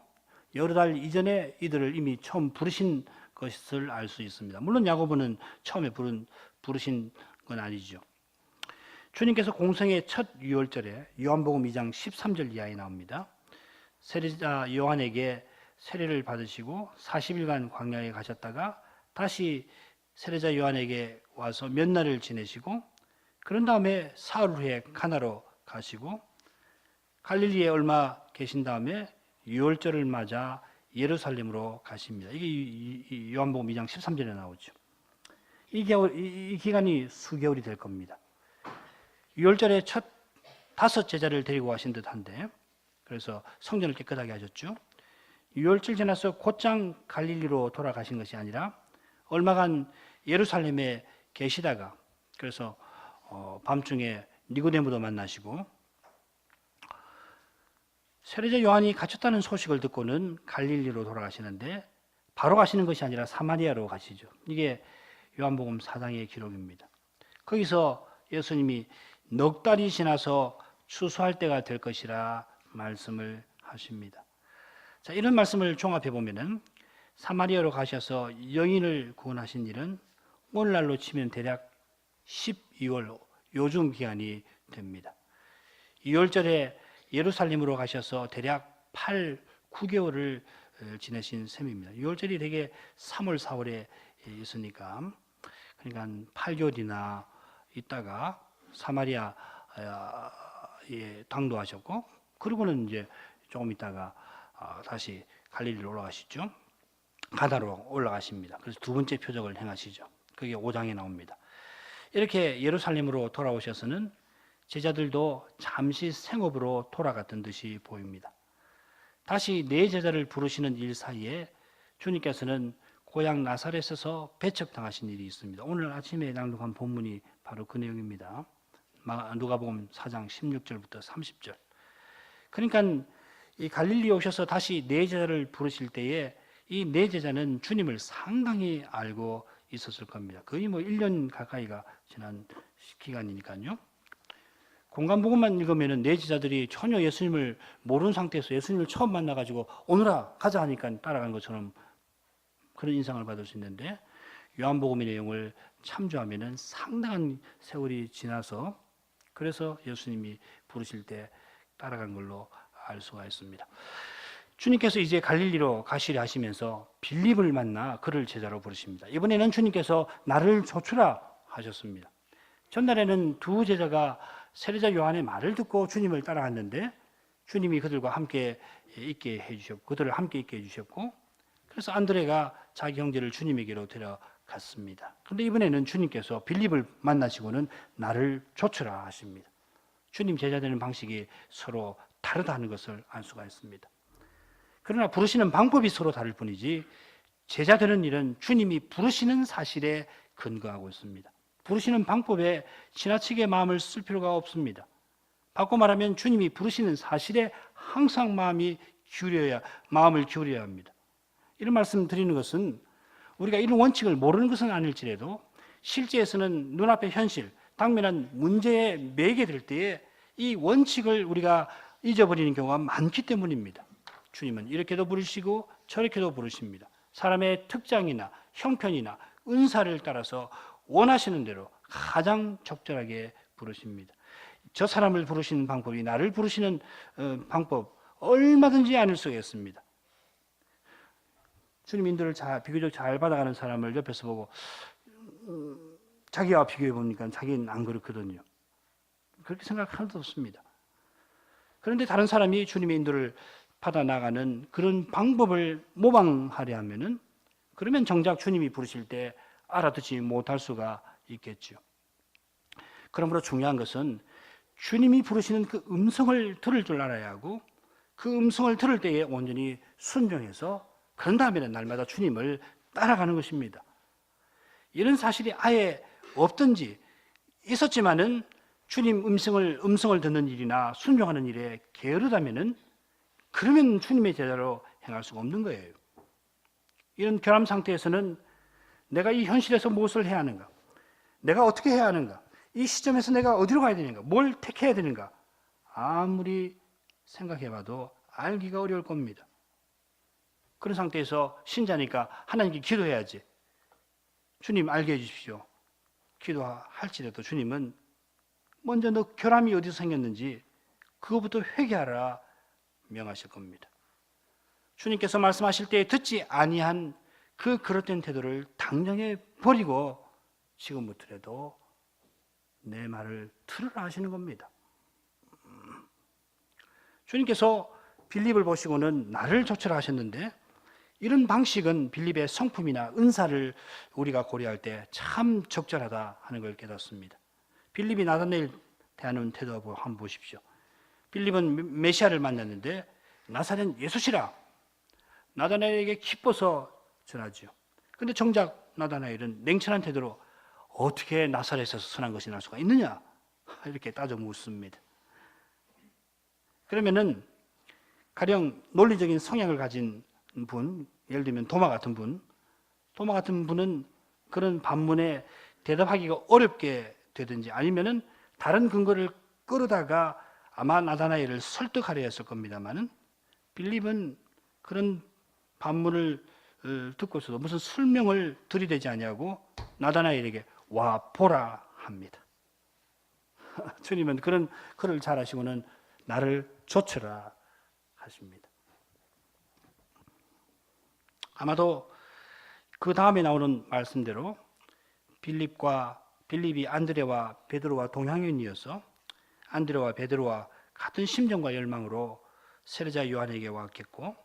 [SPEAKER 1] 여러 달 이전에 이들을 이미 처음 부르신 것을 알 수 있습니다. 물론 야고보는 처음에 부르신 건 아니죠. 주님께서 공생의 첫 유월절에 요한복음 2장 13절 이하에 나옵니다. 세례자 요한에게 세례를 받으시고 40일간 광야에 가셨다가 다시 세례자 요한에게 와서 몇 날을 지내시고 그런 다음에 사흘 후에 가나로 가시고 갈릴리에 얼마 계신 다음에 유월절을 맞아 예루살렘으로 가십니다. 이게 요한복음 2장 13절에 나오죠. 이 기간이 수개월이 될 겁니다. 유월절에 첫 5 제자를 데리고 가신 듯한데 그래서 성전을 깨끗하게 하셨죠. 유월절 지나서 곧장 갈릴리로 돌아가신 것이 아니라 얼마간 예루살렘에 계시다가 그래서 밤중에 니고데모도 만나시고 세례자 요한이 갇혔다는 소식을 듣고는 갈릴리로 돌아가시는데 바로 가시는 것이 아니라 사마리아로 가시죠. 이게 요한복음 4장의 기록입니다. 거기서 예수님이 넉 달이 지나서 추수할 때가 될 것이라 말씀을 하십니다. 자, 이런 말씀을 종합해 보면은 사마리아로 가셔서 여인을 구원하신 일은 오늘날로 치면 대략 12월 요즘 기간이 됩니다. 2월절에 예루살렘으로 가셔서 대략 8, 9개월을 지내신 셈입니다. 6월절이 되게 3월, 4월에 있으니까 그러니까 8개월이나 있다가 사마리아에 당도하셨고 그리고는 이제 조금 있다가 다시 갈릴리로 올라가시죠. 바다로 올라가십니다. 그래서 두 번째 표적을 행하시죠. 그게 5장에 나옵니다. 이렇게 예루살렘으로 돌아오셔서는 제자들도 잠시 생업으로 돌아갔던 듯이 보입니다. 다시 네 제자를 부르시는 일 사이에 주님께서는 고향 나사렛에서 배척당하신 일이 있습니다. 오늘 아침에 낭독한 본문이 바로 그 내용입니다. 누가복음 4장 16절부터 30절. 그러니까 이 갈릴리 오셔서 다시 네 제자를 부르실 때에 이 네 제자는 주님을 상당히 알고 있었을 겁니다. 거의 1년 가까이가 지난 기간이니까요. 공간복음만 읽으면 네 제자들이 전혀 예수님을 모르는 상태에서 예수님을 처음 만나가지고 오늘아 가자 하니까 따라간 것처럼 그런 인상을 받을 수 있는데, 요한복음의 내용을 참조하면 상당한 세월이 지나서 그래서 예수님이 부르실 때 따라간 걸로 알 수가 있습니다. 주님께서 이제 갈릴리로 가시려 하시면서 빌립을 만나 그를 제자로 부르십니다. 이번에는 주님께서 나를 조추라 하셨습니다. 전날에는 두 제자가 세례자 요한의 말을 듣고 주님을 따라갔는데 주님이 그들과 함께 있게 해주셨고, 그들을 함께 있게 해주셨고, 그래서 안드레가 자기 형제를 주님에게로 데려갔습니다. 그런데 이번에는 주님께서 빌립을 만나시고는 나를 조추라 하십니다. 주님 제자 되는 방식이 서로 다르다는 것을 알 수가 있습니다. 그러나 부르시는 방법이 서로 다를 뿐이지 제자 되는 일은 주님이 부르시는 사실에 근거하고 있습니다. 부르시는 방법에 지나치게 마음을 쓸 필요가 없습니다. 바꿔 말하면 주님이 부르시는 사실에 항상 마음을 기울여야 합니다. 이런 말씀 드리는 것은 우리가 이런 원칙을 모르는 것은 아닐지라도 실제에서는 눈앞의 현실, 당면한 문제에 매게 될 때에 이 원칙을 우리가 잊어버리는 경우가 많기 때문입니다. 주님은 이렇게도 부르시고 저렇게도 부르십니다. 사람의 특장이나 형편이나 은사를 따라서 원하시는 대로 가장 적절하게 부르십니다. 저 사람을 부르시는 방법이 나를 부르시는 방법 얼마든지 아닐 수가 있습니다. 주님 인도를 비교적 잘 받아가는 사람을 옆에서 보고 자기와 비교해 보니까 자기는 안 그렇거든요. 그렇게 생각 하나도 없습니다. 그런데 다른 사람이 주님의 인도를 받아 나가는 그런 방법을 모방하려 하면은 그러면 정작 주님이 부르실 때 알아듣지 못할 수가 있겠죠. 그러므로 중요한 것은 주님이 부르시는 그 음성을 들을 줄 알아야 하고 그 음성을 들을 때에 온전히 순종해서 그런 다음에는 날마다 주님을 따라가는 것입니다. 이런 사실이 아예 없든지 있었지만은 주님 음성을 듣는 일이나 순종하는 일에 게으르다면은 그러면 주님의 제자로 행할 수가 없는 거예요. 이런 결함 상태에서는 내가 이 현실에서 무엇을 해야 하는가? 내가 어떻게 해야 하는가? 이 시점에서 내가 어디로 가야 되는가? 뭘 택해야 되는가? 아무리 생각해봐도 알기가 어려울 겁니다. 그런 상태에서 신자니까 하나님께 기도해야지. 주님 알게 해주십시오. 기도할지라도 주님은 먼저 너 결함이 어디서 생겼는지 그것부터 회개하라 명하실 겁니다. 주님께서 말씀하실 때 듣지 아니한 그 그릇된 태도를 당장에 버리고 지금부터라도 내 말을 들으라 하시는 겁니다. 주님께서 빌립을 보시고는 나를 조추라 하셨는데 이런 방식은 빌립의 성품이나 은사를 우리가 고려할 때 참 적절하다 하는 걸 깨닫습니다. 빌립이 나다나엘 대하는 태도 한번 보십시오. 빌립은 메시아를 만났는데 나사렛 예수시라 나다나엘에게 기뻐서 전하죠. 그런데 정작 나다나엘은 냉철한 태도로 어떻게 나사렛에서 선한 것이 날 수가 있느냐 이렇게 따져 묻습니다. 그러면은 가령 논리적인 성향을 가진 분, 예를 들면 도마 같은 분은 그런 반문에 대답하기가 어렵게 되든지 아니면은 다른 근거를 끌어다가 아마 나다나엘을 설득하려 했을 겁니다만은 빌립은 그런 반문을 듣고서도 무슨 설명을 들이대지 아니하고 나다나엘에게 와 보라 합니다. 주님은 그를 잘 아시고는 나를 조추라 하십니다. 아마도 그 다음에 나오는 말씀대로 빌립이 안드레와 베드로와 동행인이어서 안드레와 베드로와 같은 심정과 열망으로 세례자 요한에게 왔겠고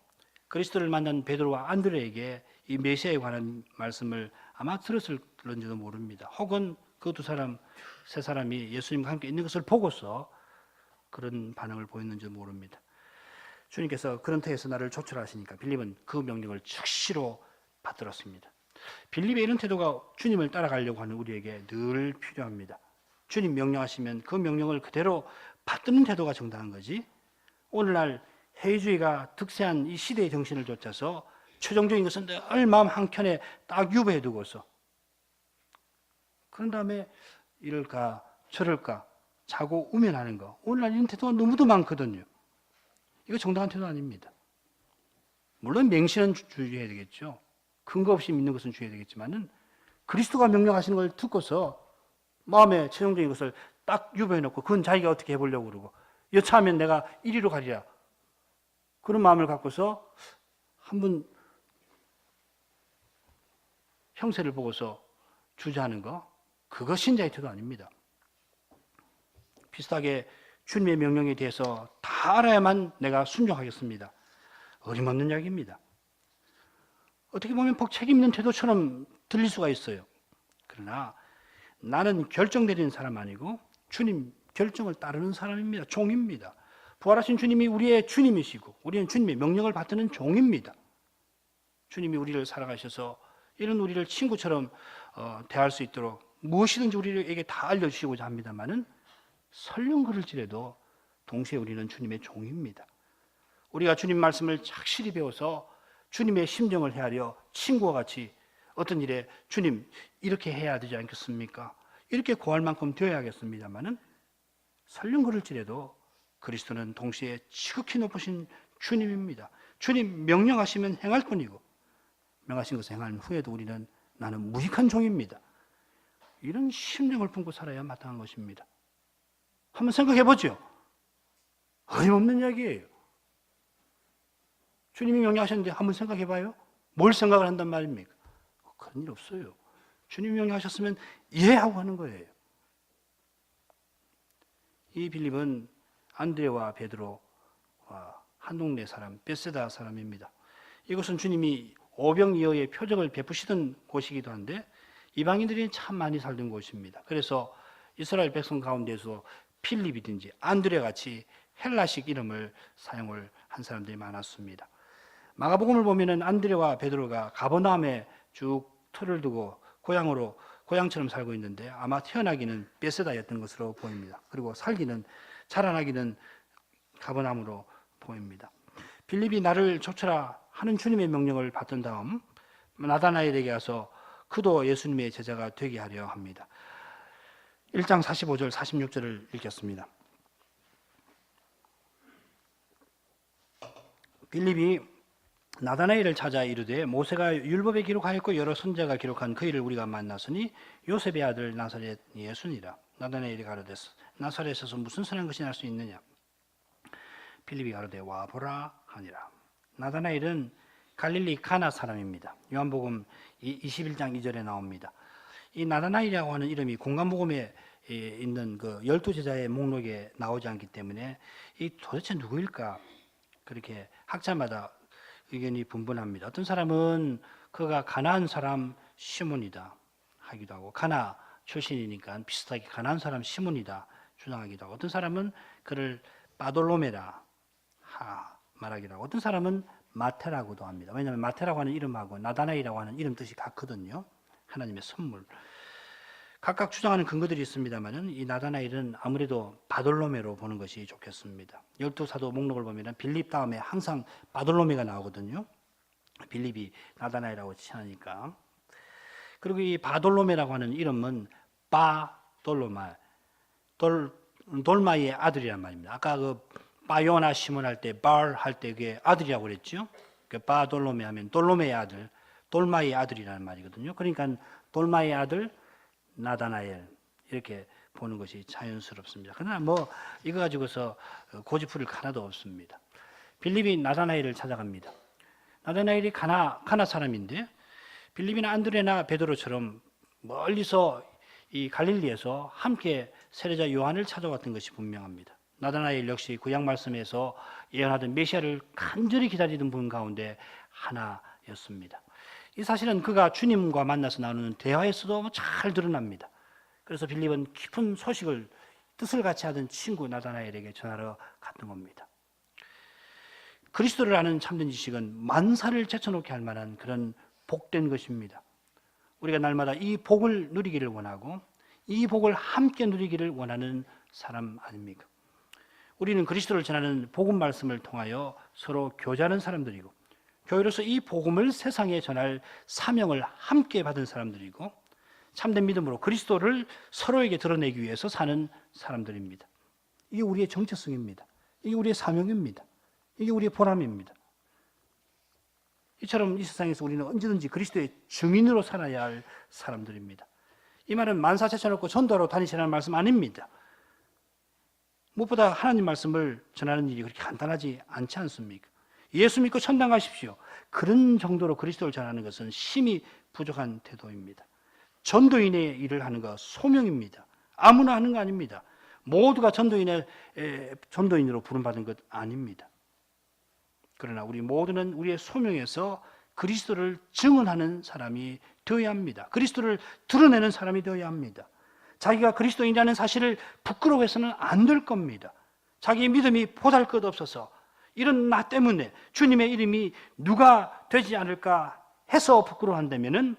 [SPEAKER 1] 그리스도를 만난 베드로와 안드레에게 이 메시아에 관한 말씀을 아마 들었을런지도 모릅니다. 혹은 그 세 사람이 예수님과 함께 있는 것을 보고서 그런 반응을 보였는지도 모릅니다. 주님께서 그런 터에서 나를 조출하시니까 빌립은 그 명령을 즉시로 받들었습니다. 빌립의 이런 태도가 주님을 따라가려고 하는 우리에게 늘 필요합니다. 주님 명령하시면 그 명령을 그대로 받드는 태도가 정당한 거지. 오늘날 해외주의가 득세한 이 시대의 정신을 쫓아서 최종적인 것은 늘 마음 한켠에 딱 유보해 두고서 그런 다음에 이럴까 저럴까 자고 우면하는 거. 오늘날 이런 태도가 너무도 많거든요. 이거 정당한 태도 아닙니다. 물론 맹신은 주의해야 되겠죠. 근거 없이 믿는 것은 주의해야 되겠지만은 그리스도가 명령하시는 걸 듣고서 마음에 최종적인 것을 딱 유보해 놓고 그건 자기가 어떻게 해보려고 그러고 여차하면 내가 이리로 가리라. 그런 마음을 갖고서 한번 형세를 보고서 주저하는 거, 그거 신자의 태도 아닙니다. 비슷하게 주님의 명령에 대해서 다 알아야만 내가 순종하겠습니다. 어림없는 이야기입니다. 어떻게 보면 책임 있는 태도처럼 들릴 수가 있어요. 그러나 나는 결정 내리는 사람 아니고 주님 결정을 따르는 사람입니다. 종입니다. 부활하신 주님이 우리의 주님이시고 우리는 주님의 명령을 받드는 종입니다. 주님이 우리를 살아가셔서 이런 우리를 친구처럼 대할 수 있도록 무엇이든지 우리에게 다 알려주시고자 합니다만은 설령 그럴지라도 동시에 우리는 주님의 종입니다. 우리가 주님 말씀을 착실히 배워서 주님의 심정을 헤아려 친구와 같이 어떤 일에 주님 이렇게 해야 되지 않겠습니까? 이렇게 구할 만큼 되어야겠습니다만은 설령 그럴지라도 그리스도는 동시에 지극히 높으신 주님입니다. 주님 명령하시면 행할 뿐이고 명하신 것을 행한 후에도 우리는 나는 무익한 종입니다. 이런 심령을 품고 살아야 마땅한 것입니다. 한번 생각해 보죠. 어림없는 이야기예요. 주님이 명령하셨는데 한번 생각해 봐요. 뭘 생각을 한단 말입니까? 그런 일 없어요. 주님이 명령하셨으면 이해하고 하는 거예요. 이 빌립은 안드레와 베드로와 한 동네 사람, 베세다 사람입니다. 이곳은 주님이 오병이어의 표적을 베푸시던 곳이기도 한데 이방인들이 참 많이 살던 곳입니다. 그래서 이스라엘 백성 가운데서 필립이든지 안드레 같이 헬라식 이름을 사용을 한 사람들이 많았습니다. 마가복음을 보면은 안드레와 베드로가 가버나움에 쭉 터를 두고 고향처럼 살고 있는데 아마 태어나기는 베세다였던 것으로 보입니다. 그리고 자라나기는 가버나움으로 보입니다. 빌립이 나를 쫓으라 하는 주님의 명령을 받은 다음 나다나엘에게 가서 그도 예수님의 제자가 되게 하려 합니다. 1장 45절 46절을 읽겠습니다. 빌립이 나다나엘을 찾아 이르되 모세가 율법에 기록하였고 여러 선지자가 기록한 그 일을 우리가 만났으니 요셉의 아들 나사렛 예수니라. 나다나엘이 가로되 나사렛에서 무슨 선한 것이 날 수 있느냐. 빌립이 가로되 와보라 하니라. 나다나엘은 갈릴리 가나 사람입니다. 요한복음 21장 2절에 나옵니다. 이 나다나엘이라고 하는 이름이 공관복음에 있는 그 12제자의 목록에 나오지 않기 때문에 이 도대체 누구일까? 그렇게 학자마다 의견이 분분합니다. 어떤 사람은 그가 가나안 사람 시몬이다 하기도 하고 가나 출신이니까 비슷하게 가나안 사람 시몬이다 주장하기도 하고 어떤 사람은 그를 바돌로메라 말하기도 하고 어떤 사람은 마테라고도 합니다. 왜냐하면 마테라고 하는 이름하고 나다나엘이라고 하는 이름 뜻이 같거든요. 하나님의 선물. 각각 주장하는 근거들이 있습니다만은 이 나다나엘은 아무래도 바돌로메로 보는 것이 좋겠습니다. 12사도 목록을 보면 빌립 다음에 항상 바돌로메가 나오거든요. 빌립이 나다나엘이라고 칭하니까. 그리고 이 바돌로메라고 하는 이름은 돌마의 아들이란 말입니다. 아까 그 바요나 시몬 할 때 발 할 때 그게 아들이라고 그랬죠. 그 바돌로메 하면 돌로메의 아들, 돌마의 아들이라는 말이거든요. 그러니까 돌마의 아들 나다나엘 이렇게 보는 것이 자연스럽습니다. 그러나 이거 가지고서 고집 부릴 하나도 없습니다. 빌립이 나다나엘을 찾아갑니다. 나다나엘이 가나 사람인데 빌립이나 안드레나 베드로처럼 멀리서 이 갈릴리에서 함께 세례자 요한을 찾아왔던 것이 분명합니다. 나다나엘 역시 구약 말씀에서 예언하던 메시아를 간절히 기다리던 분 가운데 하나였습니다. 이 사실은 그가 주님과 만나서 나누는 대화에서도 잘 드러납니다. 그래서 빌립은 깊은 소식을 뜻을 같이 하던 친구 나다나엘에게 전하러 갔던 겁니다. 그리스도를 아는 참된 지식은 만사를 제쳐놓게 할 만한 그런 복된 것입니다. 우리가 날마다 이 복을 누리기를 원하고 이 복을 함께 누리기를 원하는 사람 아닙니까? 우리는 그리스도를 전하는 복음 말씀을 통하여 서로 교제하는 사람들이고 교회로서 이 복음을 세상에 전할 사명을 함께 받은 사람들이고 참된 믿음으로 그리스도를 서로에게 드러내기 위해서 사는 사람들입니다. 이게 우리의 정체성입니다. 이게 우리의 사명입니다. 이게 우리의 보람입니다. 이처럼 이 세상에서 우리는 언제든지 그리스도의 증인으로 살아야 할 사람들입니다. 이 말은 만사 제쳐놓고 전도하러 다니시라는 말씀 아닙니다. 무엇보다 하나님 말씀을 전하는 일이 그렇게 간단하지 않지 않습니까? 예수 믿고 천당 가십시오. 그런 정도로 그리스도를 전하는 것은 심히 부족한 태도입니다. 전도인의 일을 하는 것 소명입니다. 아무나 하는 거 아닙니다. 모두가 전도인으로 부름받은 것 아닙니다. 그러나 우리 모두는 우리의 소명에서 그리스도를 증언하는 사람이 되어야 합니다. 그리스도를 드러내는 사람이 되어야 합니다. 자기가 그리스도인이라는 사실을 부끄러워해서는 안 될 겁니다. 자기의 믿음이 보잘것없어서 이런 나 때문에 주님의 이름이 누가 되지 않을까 해서 부끄러워한다면은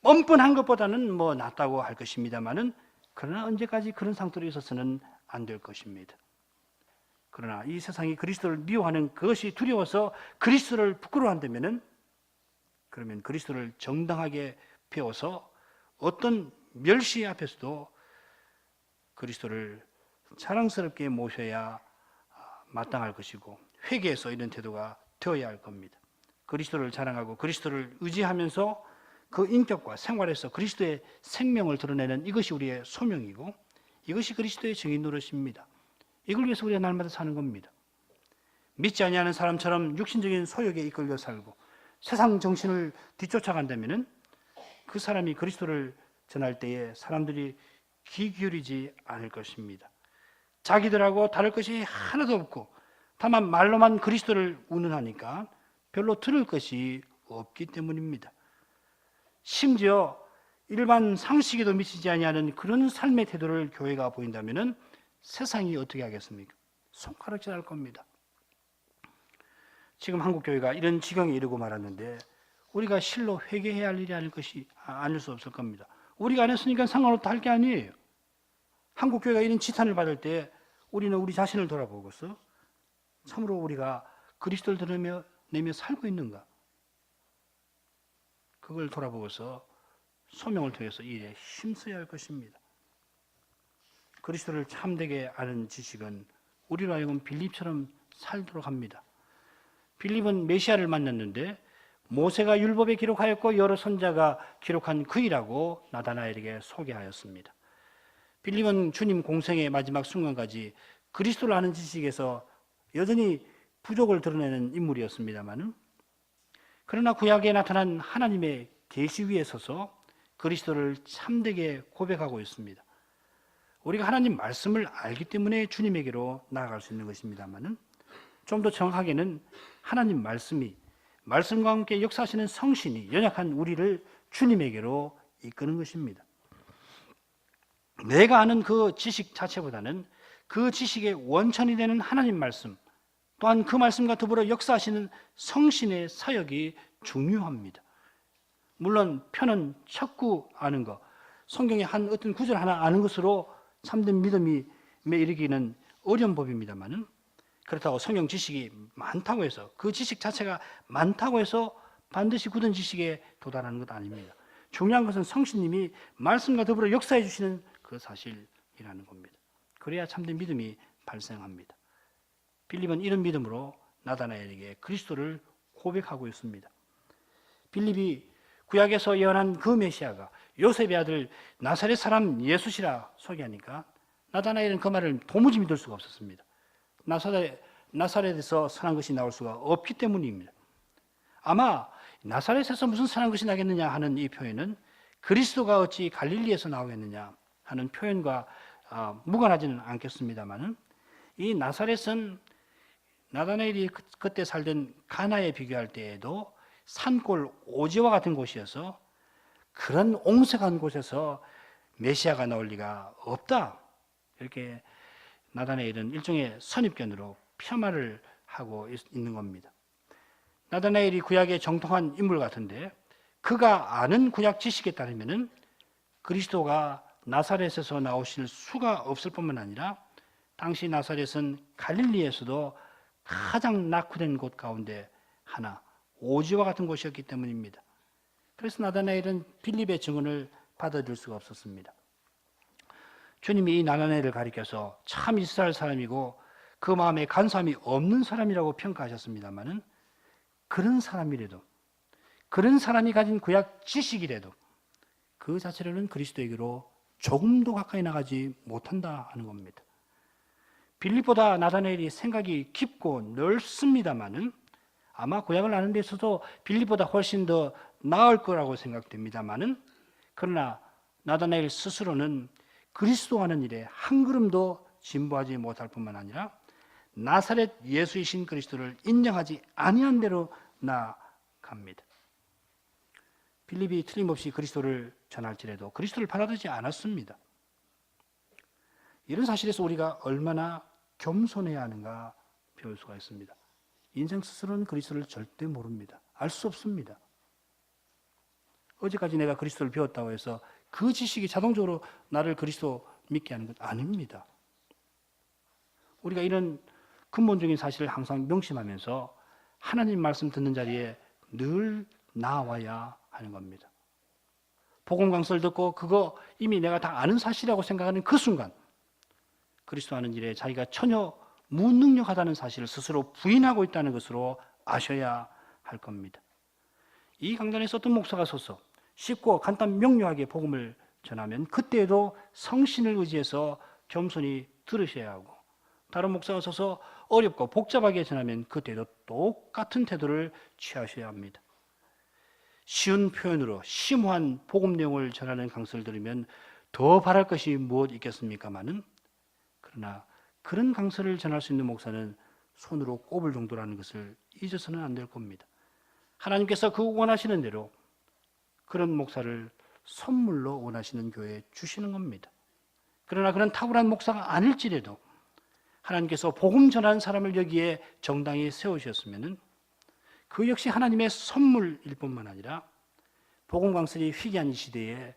[SPEAKER 1] 뻔뻔한 것보다는 뭐 낫다고 할 것입니다만은 그러나 언제까지 그런 상태로 있어서는 안 될 것입니다. 그러나 이 세상이 그리스도를 미워하는 그것이 두려워서 그리스도를 부끄러워한다면은 그러면 그리스도를 정당하게 배워서 어떤 멸시 앞에서도 그리스도를 자랑스럽게 모셔야 마땅할 것이고 회개해서 이런 태도가 되어야 할 겁니다. 그리스도를 자랑하고 그리스도를 의지하면서 그 인격과 생활에서 그리스도의 생명을 드러내는 이것이 우리의 소명이고 이것이 그리스도의 증인 노릇입니다. 이걸 위해서 우리가 날마다 사는 겁니다. 믿지 아니하는 사람처럼 육신적인 소욕에 이끌려 살고 세상 정신을 뒤쫓아간다면 그 사람이 그리스도를 전할 때에 사람들이 귀 기울이지 않을 것입니다. 자기들하고 다를 것이 하나도 없고 다만 말로만 그리스도를 운운하니까 별로 들을 것이 없기 때문입니다. 심지어 일반 상식에도 미치지 아니하는 그런 삶의 태도를 교회가 보인다면 세상이 어떻게 하겠습니까? 손가락질 할 겁니다. 지금 한국 교회가 이런 지경에 이르고 말았는데 우리가 실로 회개해야 할 일이 아닐 수 없을 겁니다. 우리가 안 했으니까 상관없다 할 게 아니에요. 한국 교회가 이런 지탄을 받을 때 우리는 우리 자신을 돌아보고서 참으로 우리가 그리스도를 드러내며 살고 있는가? 그걸 돌아보고서 소명을 통해서 이 일에 힘써야 할 것입니다. 그리스도를 참되게 아는 지식은 우리로 하여금 빌립처럼 살도록 합니다. 빌립은 메시아를 만났는데 모세가 율법에 기록하였고 여러 선자가 기록한 그이라고 나다나엘에게 소개하였습니다. 빌립은 주님 공생의 마지막 순간까지 그리스도를 아는 지식에서 여전히 부족을 드러내는 인물이었습니다만 그러나 구약에 나타난 하나님의 계시 위에 서서 그리스도를 참되게 고백하고 있습니다. 우리가 하나님 말씀을 알기 때문에 주님에게로 나아갈 수 있는 것입니다만 좀 더 정확하게는 하나님 말씀과 함께 역사하시는 성신이 연약한 우리를 주님에게로 이끄는 것입니다. 내가 아는 그 지식 자체보다는 그 지식의 원천이 되는 하나님 말씀 또한 그 말씀과 더불어 역사하시는 성신의 사역이 중요합니다. 물론 표는 척구 아는 것, 성경의 한 어떤 구절 하나 아는 것으로 참된 믿음에 이르기는 어려운 법입니다만 그렇다고 성경 지식이 많다고 해서 그 지식 자체가 많다고 해서 반드시 굳은 지식에 도달하는 것 아닙니다. 중요한 것은 성신님이 말씀과 더불어 역사해 주시는 그 사실이라는 겁니다. 그래야 참된 믿음이 발생합니다. 빌립은 이런 믿음으로 나다나엘에게 그리스도를 고백하고 있습니다. 빌립이 구약에서 예언한 그 메시아가 요셉의 아들 나사렛 사람 예수시라 소개하니까 나다나엘은 그 말을 도무지 믿을 수가 없었습니다. 나사렛에서 선한 것이 나올 수가 없기 때문입니다. 아마 나사렛에서 무슨 선한 것이 나겠느냐 하는 이 표현은 그리스도가 어찌 갈릴리에서 나오겠느냐 하는 표현과 무관하지는 않겠습니다만 이 나사렛은 나다나엘이 그때 살던 가나에 비교할 때에도 산골 오지와 같은 곳이어서 그런 옹색한 곳에서 메시아가 나올 리가 없다. 이렇게 나다나엘은 일종의 선입견으로 폄하를 하고 있는 겁니다. 나다나엘이 구약의 정통한 인물 같은데 그가 아는 구약 지식에 따르면은 그리스도가 나사렛에서 나오실 수가 없을 뿐만 아니라 당시 나사렛은 갈릴리에서도 가장 낙후된 곳 가운데 하나, 오지와 같은 곳이었기 때문입니다. 그래서 나다나엘은 빌립의 증언을 받아들일 수가 없었습니다. 주님이 이 나다나엘을 가리켜서 참 이스라엘 사람이고 그 마음에 간사함이 없는 사람이라고 평가하셨습니다마는 그런 사람이라도, 그런 사람이 가진 구약 지식이라도 그 자체로는 그리스도에게로 조금도 가까이 나가지 못한다 하는 겁니다. 빌립보다 나다나엘이 생각이 깊고 넓습니다마는 아마 구약을 아는 데 있어서 빌립보다 훨씬 더 나을 거라고 생각됩니다마는 그러나 나다나엘 스스로는 그리스도 하는 일에 한 걸음도 진보하지 못할 뿐만 아니라 나사렛 예수이신 그리스도를 인정하지 아니한 대로 나아갑니다. 빌립이 틀림없이 그리스도를 전할지라도 그리스도를 받아들이지 않았습니다. 이런 사실에서 우리가 얼마나 겸손해야 하는가 배울 수가 있습니다. 인생 스스로는 그리스도를 절대 모릅니다. 알 수 없습니다. 어제까지 내가 그리스도를 배웠다고 해서 그 지식이 자동적으로 나를 그리스도 믿게 하는 것 아닙니다. 우리가 이런 근본적인 사실을 항상 명심하면서 하나님 말씀 듣는 자리에 늘 나와야 하는 겁니다. 복음 강서를 듣고 그거 이미 내가 다 아는 사실이라고 생각하는 그 순간 그리스도 하는 일에 자기가 전혀 무능력하다는 사실을 스스로 부인하고 있다는 것으로 아셔야 할 겁니다. 이 강단에서 어떤 목사가 서서 쉽고 간단 명료하게 복음을 전하면 그때에도 성신을 의지해서 겸손히 들으셔야 하고 다른 목사가 서서 어렵고 복잡하게 전하면 그때도 똑같은 태도를 취하셔야 합니다. 쉬운 표현으로 심오한 복음 내용을 전하는 강서를 들으면 더 바랄 것이 무엇 있겠습니까마는 그러나 그런 강서를 전할 수 있는 목사는 손으로 꼽을 정도라는 것을 잊어서는 안 될 겁니다. 하나님께서 그 원하시는 대로 그런 목사를 선물로 원하시는 교회에 주시는 겁니다. 그러나 그런 탁월한 목사가 아닐지라도 하나님께서 복음 전하는 사람을 여기에 정당히 세우셨으면은 그 역시 하나님의 선물일 뿐만 아니라 복음 강설이 희귀한 이 시대에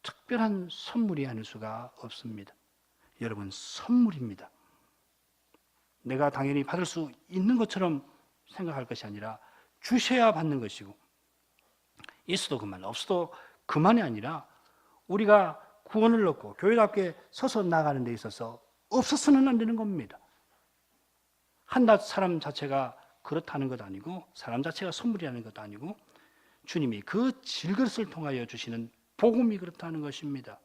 [SPEAKER 1] 특별한 선물이 아닐 수가 없습니다. 여러분, 선물입니다. 내가 당연히 받을 수 있는 것처럼 생각할 것이 아니라 주셔야 받는 것이고 있어도 그만 없어도 그만이 아니라 우리가 구원을 얻고 교회답게 서서 나가는 데 있어서 없어서는 안 되는 겁니다. 한낱 사람 자체가 그렇다는 것 아니고 사람 자체가 선물이라는 것도 아니고 주님이 그 질그릇을 통하여 주시는 복음이 그렇다는 것입니다.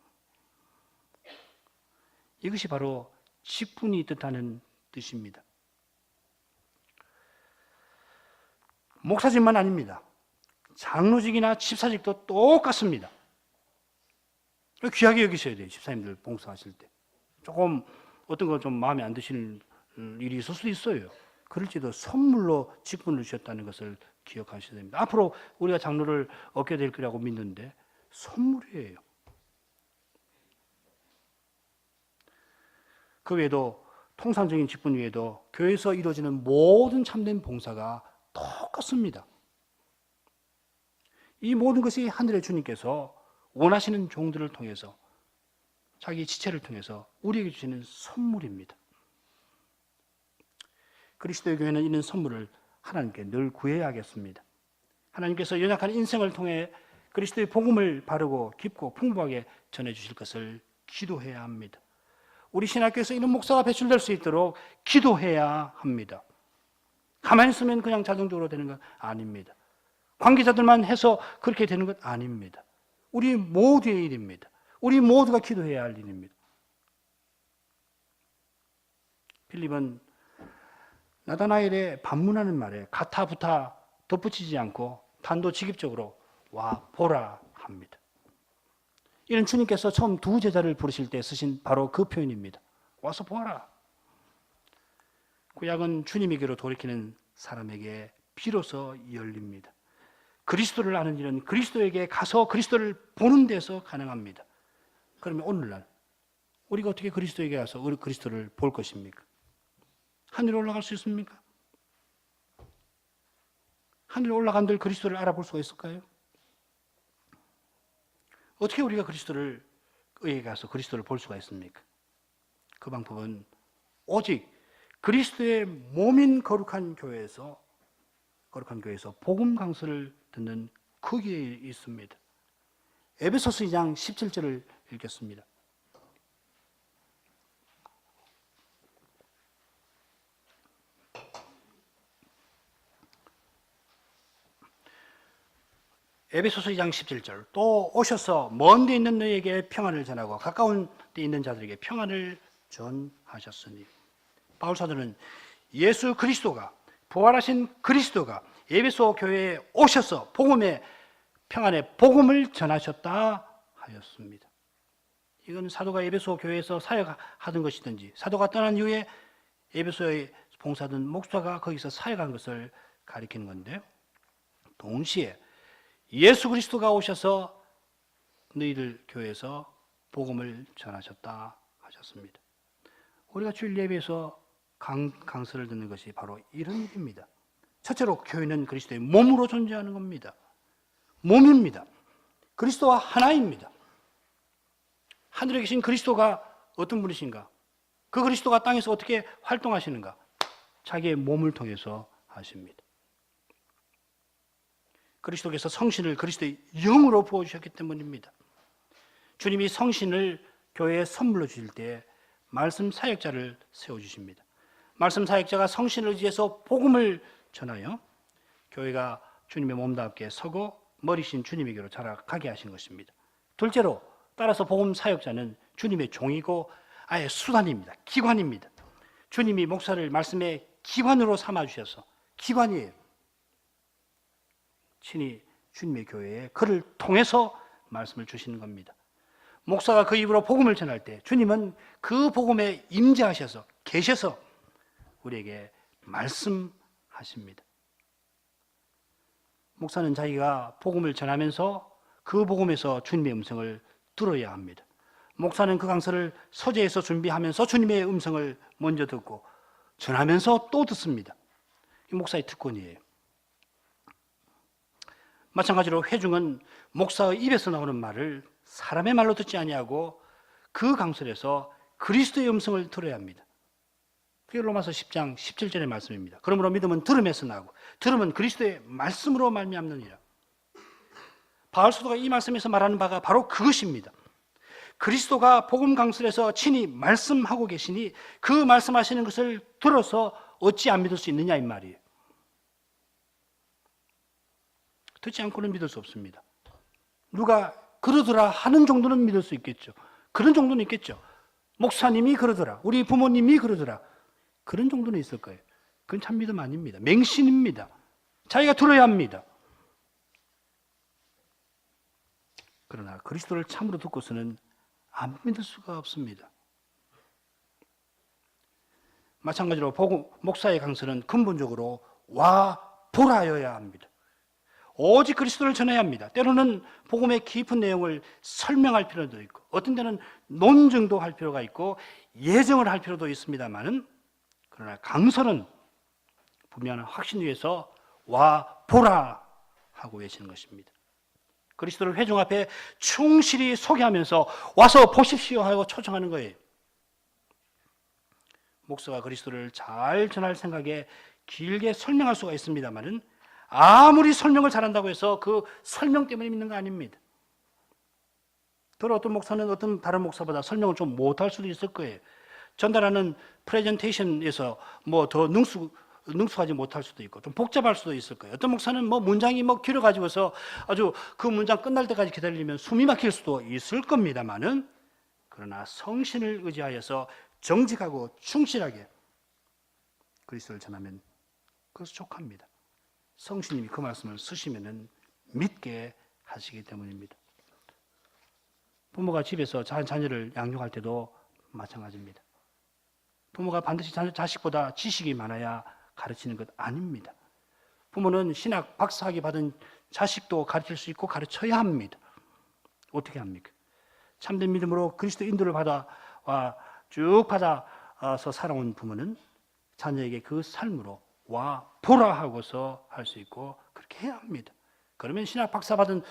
[SPEAKER 1] 이것이 바로 직분이 뜻하는 뜻입니다. 목사직만 아닙니다. 장로직이나 집사직도 똑같습니다. 귀하게 여기셔야 돼요. 집사님들 봉사하실 때. 조금 어떤 거 좀 마음에 안 드시는 일이 있을 수도 있어요. 그럴지도 선물로 직분을 주셨다는 것을 기억하셔야 됩니다. 앞으로 우리가 장로를 얻게 될 거라고 믿는데 선물이에요. 그 외에도 통상적인 직분 외에도 교회에서 이루어지는 모든 참된 봉사가 똑같습니다. 이 모든 것이 하늘의 주님께서 원하시는 종들을 통해서 자기 지체를 통해서 우리에게 주시는 선물입니다. 그리스도의 교회는 이런 선물을 하나님께 늘 구해야겠습니다. 하나님께서 연약한 인생을 통해 그리스도의 복음을 바르고 깊고 풍부하게 전해주실 것을 기도해야 합니다. 우리 신학교에서 이런 목사가 배출될 수 있도록 기도해야 합니다. 가만히 있으면 그냥 자동적으로 되는 건 아닙니다. 관계자들만 해서 그렇게 되는 것 아닙니다. 우리 모두의 일입니다. 우리 모두가 기도해야 할 일입니다. 빌립은 나다나엘의 반문하는 말에 가타부타 덧붙이지 않고 단도직입적으로 와 보라 합니다. 이는 주님께서 처음 두 제자를 부르실 때 쓰신 바로 그 표현입니다. 와서 보아라. 구약은 주님에게로 돌이키는 사람에게 비로소 열립니다. 그리스도를 아는 일은 그리스도에게 가서 그리스도를 보는 데서 가능합니다. 그러면 오늘날 우리가 어떻게 그리스도에게 가서 우리 그리스도를 볼 것입니까? 하늘에 올라갈 수 있습니까? 하늘에 올라간들 그리스도를 알아볼 수가 있을까요? 어떻게 우리가 그리스도에게 가서 그리스도를 볼 수가 있습니까? 그 방법은 오직 그리스도의 몸인 거룩한 교회에서 복음 강서를 듣는 거기에 있습니다. 에베소서 2장 17절을 읽겠습니다. 에베소서 2장 17절. 또 오셔서 먼 데 있는 너희에게 평안을 전하고 가까운 데 있는 자들에게 평안을 전하셨으니. 바울 사도는 예수 그리스도가, 부활하신 그리스도가 에베소 교회에 오셔서 복음의 평안의 복음을 전하셨다 하였습니다. 이건 사도가 에베소 교회에서 사역하던 것이든지 사도가 떠난 이후에 에베소에 봉사하던 목사가 거기서 사역한 것을 가리키는 건데요. 동시에 예수 그리스도가 오셔서 너희들 교회에서 복음을 전하셨다 하셨습니다. 우리가 주일 예배에서 강서를 듣는 것이 바로 이런 일입니다. 첫째로 교회는 그리스도의 몸으로 존재하는 겁니다. 몸입니다. 그리스도와 하나입니다. 하늘에 계신 그리스도가 어떤 분이신가? 그 그리스도가 땅에서 어떻게 활동하시는가? 자기의 몸을 통해서 하십니다. 그리스도께서 성신을 그리스도의 영으로 부어주셨기 때문입니다. 주님이 성신을 교회에 선물로 주실 때 말씀 사역자를 세워주십니다. 말씀 사역자가 성신을 의지해서 복음을 전하여 교회가 주님의 몸답게 서고 머리신 주님에게로 자라가게 하신 것입니다. 둘째로 따라서 복음 사역자는 주님의 종이고 아예 수단입니다. 기관입니다. 주님이 목사를 말씀의 기관으로 삼아주셔서 기관이에요. 친히 주님의 교회에 그를 통해서 말씀을 주시는 겁니다. 목사가 그 입으로 복음을 전할 때 주님은 그 복음에 임재하셔서 계셔서 우리에게 말씀하십니다. 목사는 자기가 복음을 전하면서 그 복음에서 주님의 음성을 들어야 합니다. 목사는 그 강서를 서재에서 준비하면서 주님의 음성을 먼저 듣고 전하면서 또 듣습니다. 이 목사의 특권이에요. 마찬가지로 회중은 목사의 입에서 나오는 말을 사람의 말로 듣지 아니하고 그 강설에서 그리스도의 음성을 들어야 합니다. 그게 로마서 10장 17절의 말씀입니다. 그러므로 믿음은 들음에서 나고 들음은 그리스도의 말씀으로 말미암느니라. 바울 사도가 이 말씀에서 말하는 바가 바로 그것입니다. 그리스도가 복음 강설에서 친히 말씀하고 계시니 그 말씀하시는 것을 들어서 어찌 안 믿을 수 있느냐 이 말이에요. 듣지 않고는 믿을 수 없습니다. 누가 그러더라 하는 정도는 믿을 수 있겠죠. 그런 정도는 있겠죠. 목사님이 그러더라, 우리 부모님이 그러더라, 그런 정도는 있을 거예요. 그건 참 믿음 아닙니다. 맹신입니다. 자기가 들어야 합니다. 그러나 그리스도를 참으로 듣고서는 안 믿을 수가 없습니다. 마찬가지로 목사의 강설은 근본적으로 와 보라여야 합니다. 오직 그리스도를 전해야 합니다. 때로는 복음의 깊은 내용을 설명할 필요도 있고 어떤 때는 논증도 할 필요가 있고 예정을 할 필요도 있습니다만은 그러나 강설은 분명한 확신 위에서 와 보라 하고 외치는 것입니다. 그리스도를 회중 앞에 충실히 소개하면서 와서 보십시오 하고 초청하는 거예요. 목사가 그리스도를 잘 전할 생각에 길게 설명할 수가 있습니다만은 아무리 설명을 잘한다고 해서 그 설명 때문에 믿는 거 아닙니다. 또 어떤 목사는 어떤 다른 목사보다 설명을 좀 못할 수도 있을 거예요. 전달하는 프레젠테이션에서 뭐 더 능숙하지 못할 수도 있고 좀 복잡할 수도 있을 거예요. 어떤 목사는 뭐 문장이 뭐 길어가지고서 아주 그 문장 끝날 때까지 기다리면 숨이 막힐 수도 있을 겁니다만은 그러나 성신을 의지하여서 정직하고 충실하게 그리스도를 전하면 그것은 족합니다. 성신님이 그 말씀을 쓰시면은 믿게 하시기 때문입니다. 부모가 집에서 자녀를 양육할 때도 마찬가지입니다. 부모가 반드시 자식보다 지식이 많아야 가르치는 것 아닙니다. 부모는 신학 박사학위 받은 자식도 가르칠 수 있고 가르쳐야 합니다. 어떻게 합니까? 참된 믿음으로 그리스도 인도를 쭉 받아서 살아온 부모는 자녀에게 그 삶으로 와 보라 하고서 할 수 있고 그렇게 해야 합니다. 그러면 신학 박사 받은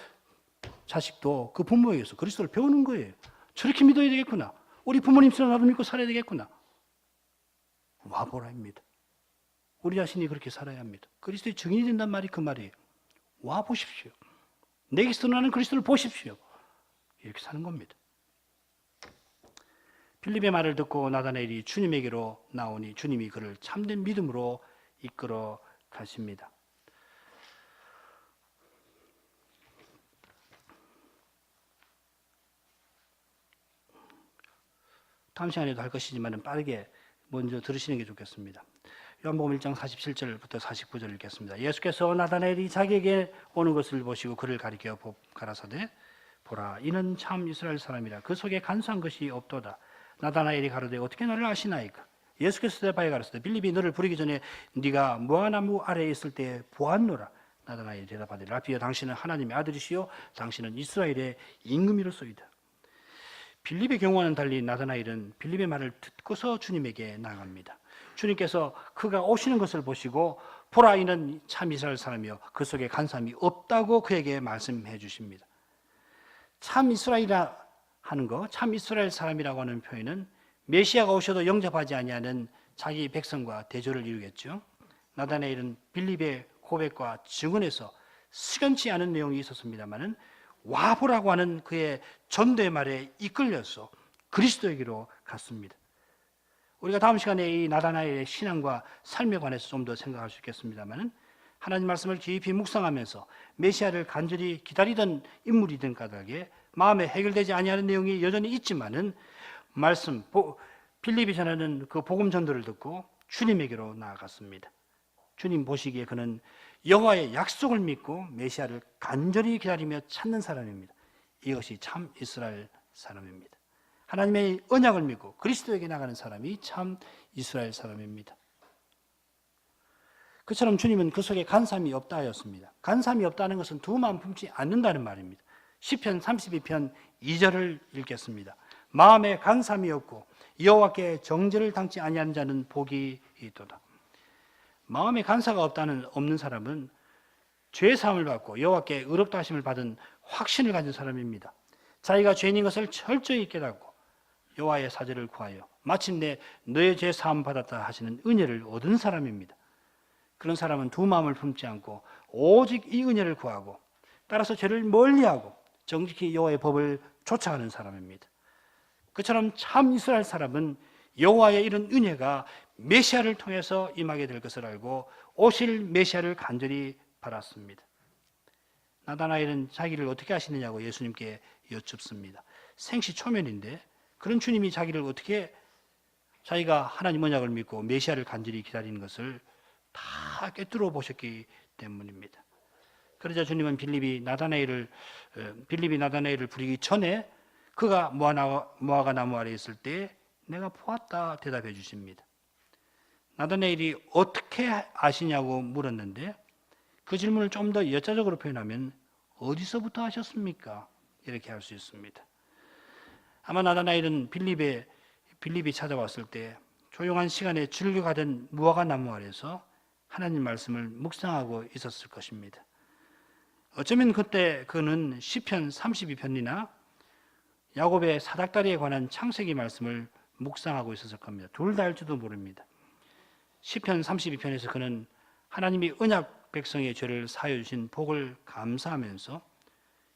[SPEAKER 1] 자식도 그 부모에게서 그리스도를 배우는 거예요. 저렇게 믿어야 되겠구나. 우리 부모님처럼 나도 믿고 살아야 되겠구나. 와 보라입니다. 우리 자신이 그렇게 살아야 합니다. 그리스도의 증인이 된단 말이 그 말이에요. 와 보십시오. 내게서 나는 그리스도를 보십시오. 이렇게 사는 겁니다. 빌립의 말을 듣고 나다나엘이 주님에게로 나오니 주님이 그를 참된 믿음으로 이끌어 가십니다. 다음 시간에도 할 것이지만 빠르게 먼저 들으시는 게 좋겠습니다. 요한복음 1장 47절부터 49절 읽겠습니다. 예수께서 나다나엘이 자기에게 오는 것을 보시고 그를 가리켜 가라사대 보라 이는 참 이스라엘 사람이라 그 속에 간사한 것이 없도다. 나다나엘이 가로되 어떻게 나를 아시나이까? 예수께서 대답하여 가라사대 빌립이 너를 부르기 전에 네가 무화과나무 아래에 있을 때 보았노라. 나다나엘이 대답하되 라비여 당신은 하나님의 아들이시요 당신은 이스라엘의 임금이로소이다. 빌립의 경우와는 달리 나다나엘은 빌립의 말을 듣고서 주님에게 나아갑니다. 주님께서 그가 오시는 것을 보시고 보라 이는 참 이스라엘 사람이요 그 속에 간사함이 없다고 그에게 말씀해 주십니다. 참 이스라엘이라 하는 거, 참 이스라엘 사람이라고 하는 표현은 메시아가 오셔도 영접하지 아니하는 자기 백성과 대조를 이루겠죠. 나다나엘은 빌립의 고백과 증언에서 석연치 않은 내용이 있었습니다만은 와보라고 하는 그의 전도의 말에 이끌려서 그리스도에게로 갔습니다. 우리가 다음 시간에 이 나다나엘의 신앙과 삶에 관해서 좀 더 생각할 수 있겠습니다만은 하나님 말씀을 깊이 묵상하면서 메시아를 간절히 기다리던 인물이든 까닭에 마음에 해결되지 아니하는 내용이 여전히 있지만은 말씀 빌립이 전하는 그 복음 전도를 듣고 주님에게로 나아갔습니다. 주님 보시기에 그는 여호와의 약속을 믿고 메시아를 간절히 기다리며 찾는 사람입니다. 이것이 참 이스라엘 사람입니다. 하나님의 언약을 믿고 그리스도에게 나가는 사람이 참 이스라엘 사람입니다. 그처럼 주님은 그 속에 간사함이 없다 하였습니다. 간사함이 없다는 것은 두 마음 품지 않는다는 말입니다. 시편 32편 2절을 읽겠습니다. 마음에 간사함이 없고 여호와께 정죄를 당치 아니하는 자는 복이 있도다. 마음에 간사가 없는 사람은 죄 사함을 받고 여호와께 의롭다 하심을 받은 확신을 가진 사람입니다. 자기가 죄인인 것을 철저히 깨닫고 여호와의 사죄를 구하여 마침내 너의 죄 사함 받았다 하시는 은혜를 얻은 사람입니다. 그런 사람은 두 마음을 품지 않고 오직 이 은혜를 구하고 따라서 죄를 멀리하고 정직히 여호와의 법을 쫓아가는 사람입니다. 그처럼 참 이스라엘 사람은 여호와의 이런 은혜가 메시아를 통해서 임하게 될 것을 알고 오실 메시아를 간절히 바랐습니다. 나다나엘은 자기를 어떻게 아시느냐고 예수님께 여쭙습니다. 생시초면인데 그런 주님이 자기를 어떻게 자기가 하나님 언약을 믿고 메시아를 간절히 기다리는 것을 다 꿰뚫어 보셨기 때문입니다. 그러자 주님은 빌립이 나다나엘을 부르기 전에 그가 무화과 나무 아래에 있을 때 내가 보았다 대답해 주십니다. 나다나엘이 어떻게 아시냐고 물었는데 그 질문을 좀 더 여자적으로 표현하면 어디서부터 아셨습니까? 이렇게 할 수 있습니다. 아마 나다나엘은 빌립이 찾아왔을 때 조용한 시간에 즐겨가던 무화과 나무 아래서 하나님 말씀을 묵상하고 있었을 것입니다. 어쩌면 그때 그는 시편 32편이나 야곱의 사닥다리에 관한 창세기 말씀을 묵상하고 있었을 겁니다. 둘 다일지도 모릅니다. 시편 32편에서 그는 하나님이 언약 백성의 죄를 사하여 주신 복을 감사하면서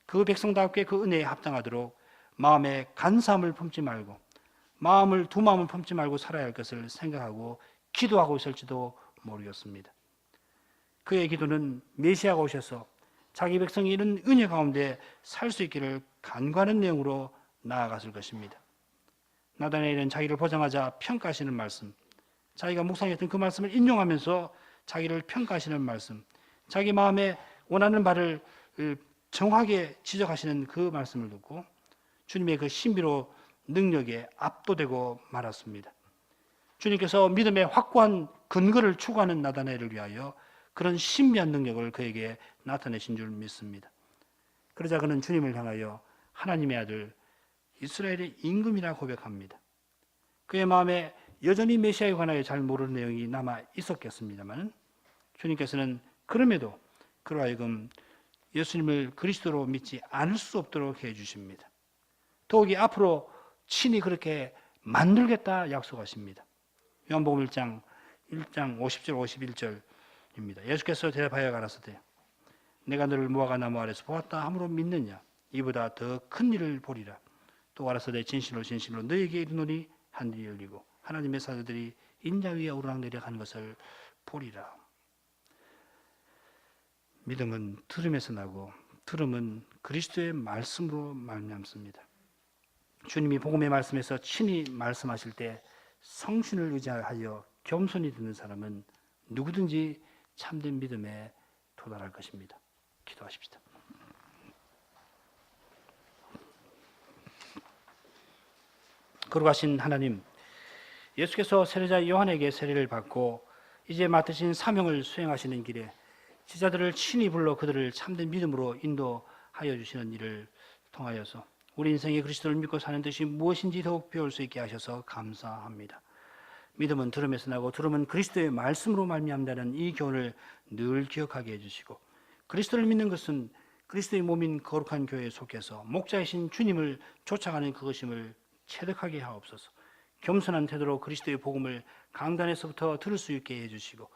[SPEAKER 1] 그 백성답게 그 은혜에 합당하도록 마음에 간사함을 품지 말고 두 마음을 품지 말고 살아야 할 것을 생각하고 기도하고 있을지도 모르겠습니다. 그의 기도는 메시아가 오셔서 자기 백성이 이런 은혜 가운데 살 수 있기를 간구하는 내용으로 나아갔을 것입니다. 나다나엘은 자기를 보자마자 평가하시는 말씀, 자기가 묵상했던 그 말씀을 인용하면서 자기를 평가하시는 말씀, 자기 마음에 원하는 바를 정확하게 지적하시는 그 말씀을 듣고 주님의 그 신비로 능력에 압도되고 말았습니다. 주님께서 믿음의 확고한 근거를 추구하는 나다나엘을 위하여 그런 신비한 능력을 그에게 나타내신 줄 믿습니다. 그러자 그는 주님을 향하여 하나님의 아들 이스라엘의 임금이라 고백합니다. 그의 마음에 여전히 메시아에 관하여 잘 모르는 내용이 남아 있었겠습니다만 주님께서는 그럼에도 그로 하여금 예수님을 그리스도로 믿지 않을 수 없도록 해주십니다. 더욱이 앞으로 친히 그렇게 만들겠다 약속하십니다. 요한복음 1장 50절 51절입니다. 예수께서 대답하여 가라사대 내가 너를 무화과 나무 아래서 보았다 함으로 믿느냐 이보다 더 큰 일을 보리라. 또 가라사대 진실로 진실로 너에게 이르노니 하늘이 열리고 하나님의 사자들이 인자 위에 오르락내리락 하는 것을 보리라. 믿음은 들음에서 나고 들음은 그리스도의 말씀으로 말미암습니다. 주님이 복음의 말씀에서 친히 말씀하실 때 성신을 의지하여 겸손히 듣는 사람은 누구든지 참된 믿음에 도달할 것입니다. 기도하십시다. 거룩하신 하나님, 예수께서 세례자 요한에게 세례를 받고 이제 맡으신 사명을 수행하시는 길에 제자들을 친히 불러 그들을 참된 믿음으로 인도하여 주시는 일을 통하여서 우리 인생의 그리스도를 믿고 사는 뜻이 무엇인지 더욱 배울 수 있게 하셔서 감사합니다. 믿음은 들음에서 나고 들음은 그리스도의 말씀으로 말미암는다는 이 교훈을 늘 기억하게 해주시고 그리스도를 믿는 것은 그리스도의 몸인 거룩한 교회에 속해서 목자이신 주님을 쫓아가는 그것임을 체득하게 하옵소서. 겸손한 태도로 그리스도의 복음을 강단에서부터 들을 수 있게 해주시고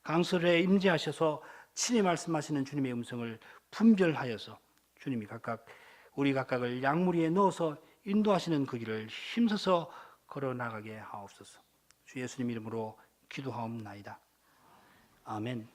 [SPEAKER 1] 강설에 임재하셔서 친히 말씀하시는 주님의 음성을 분별하여서 주님이 우리 각각을 양무리에 넣어서 인도하시는 그 길을 힘써서 걸어나가게 하옵소서. 주 예수님 이름으로 기도하옵나이다. 아멘.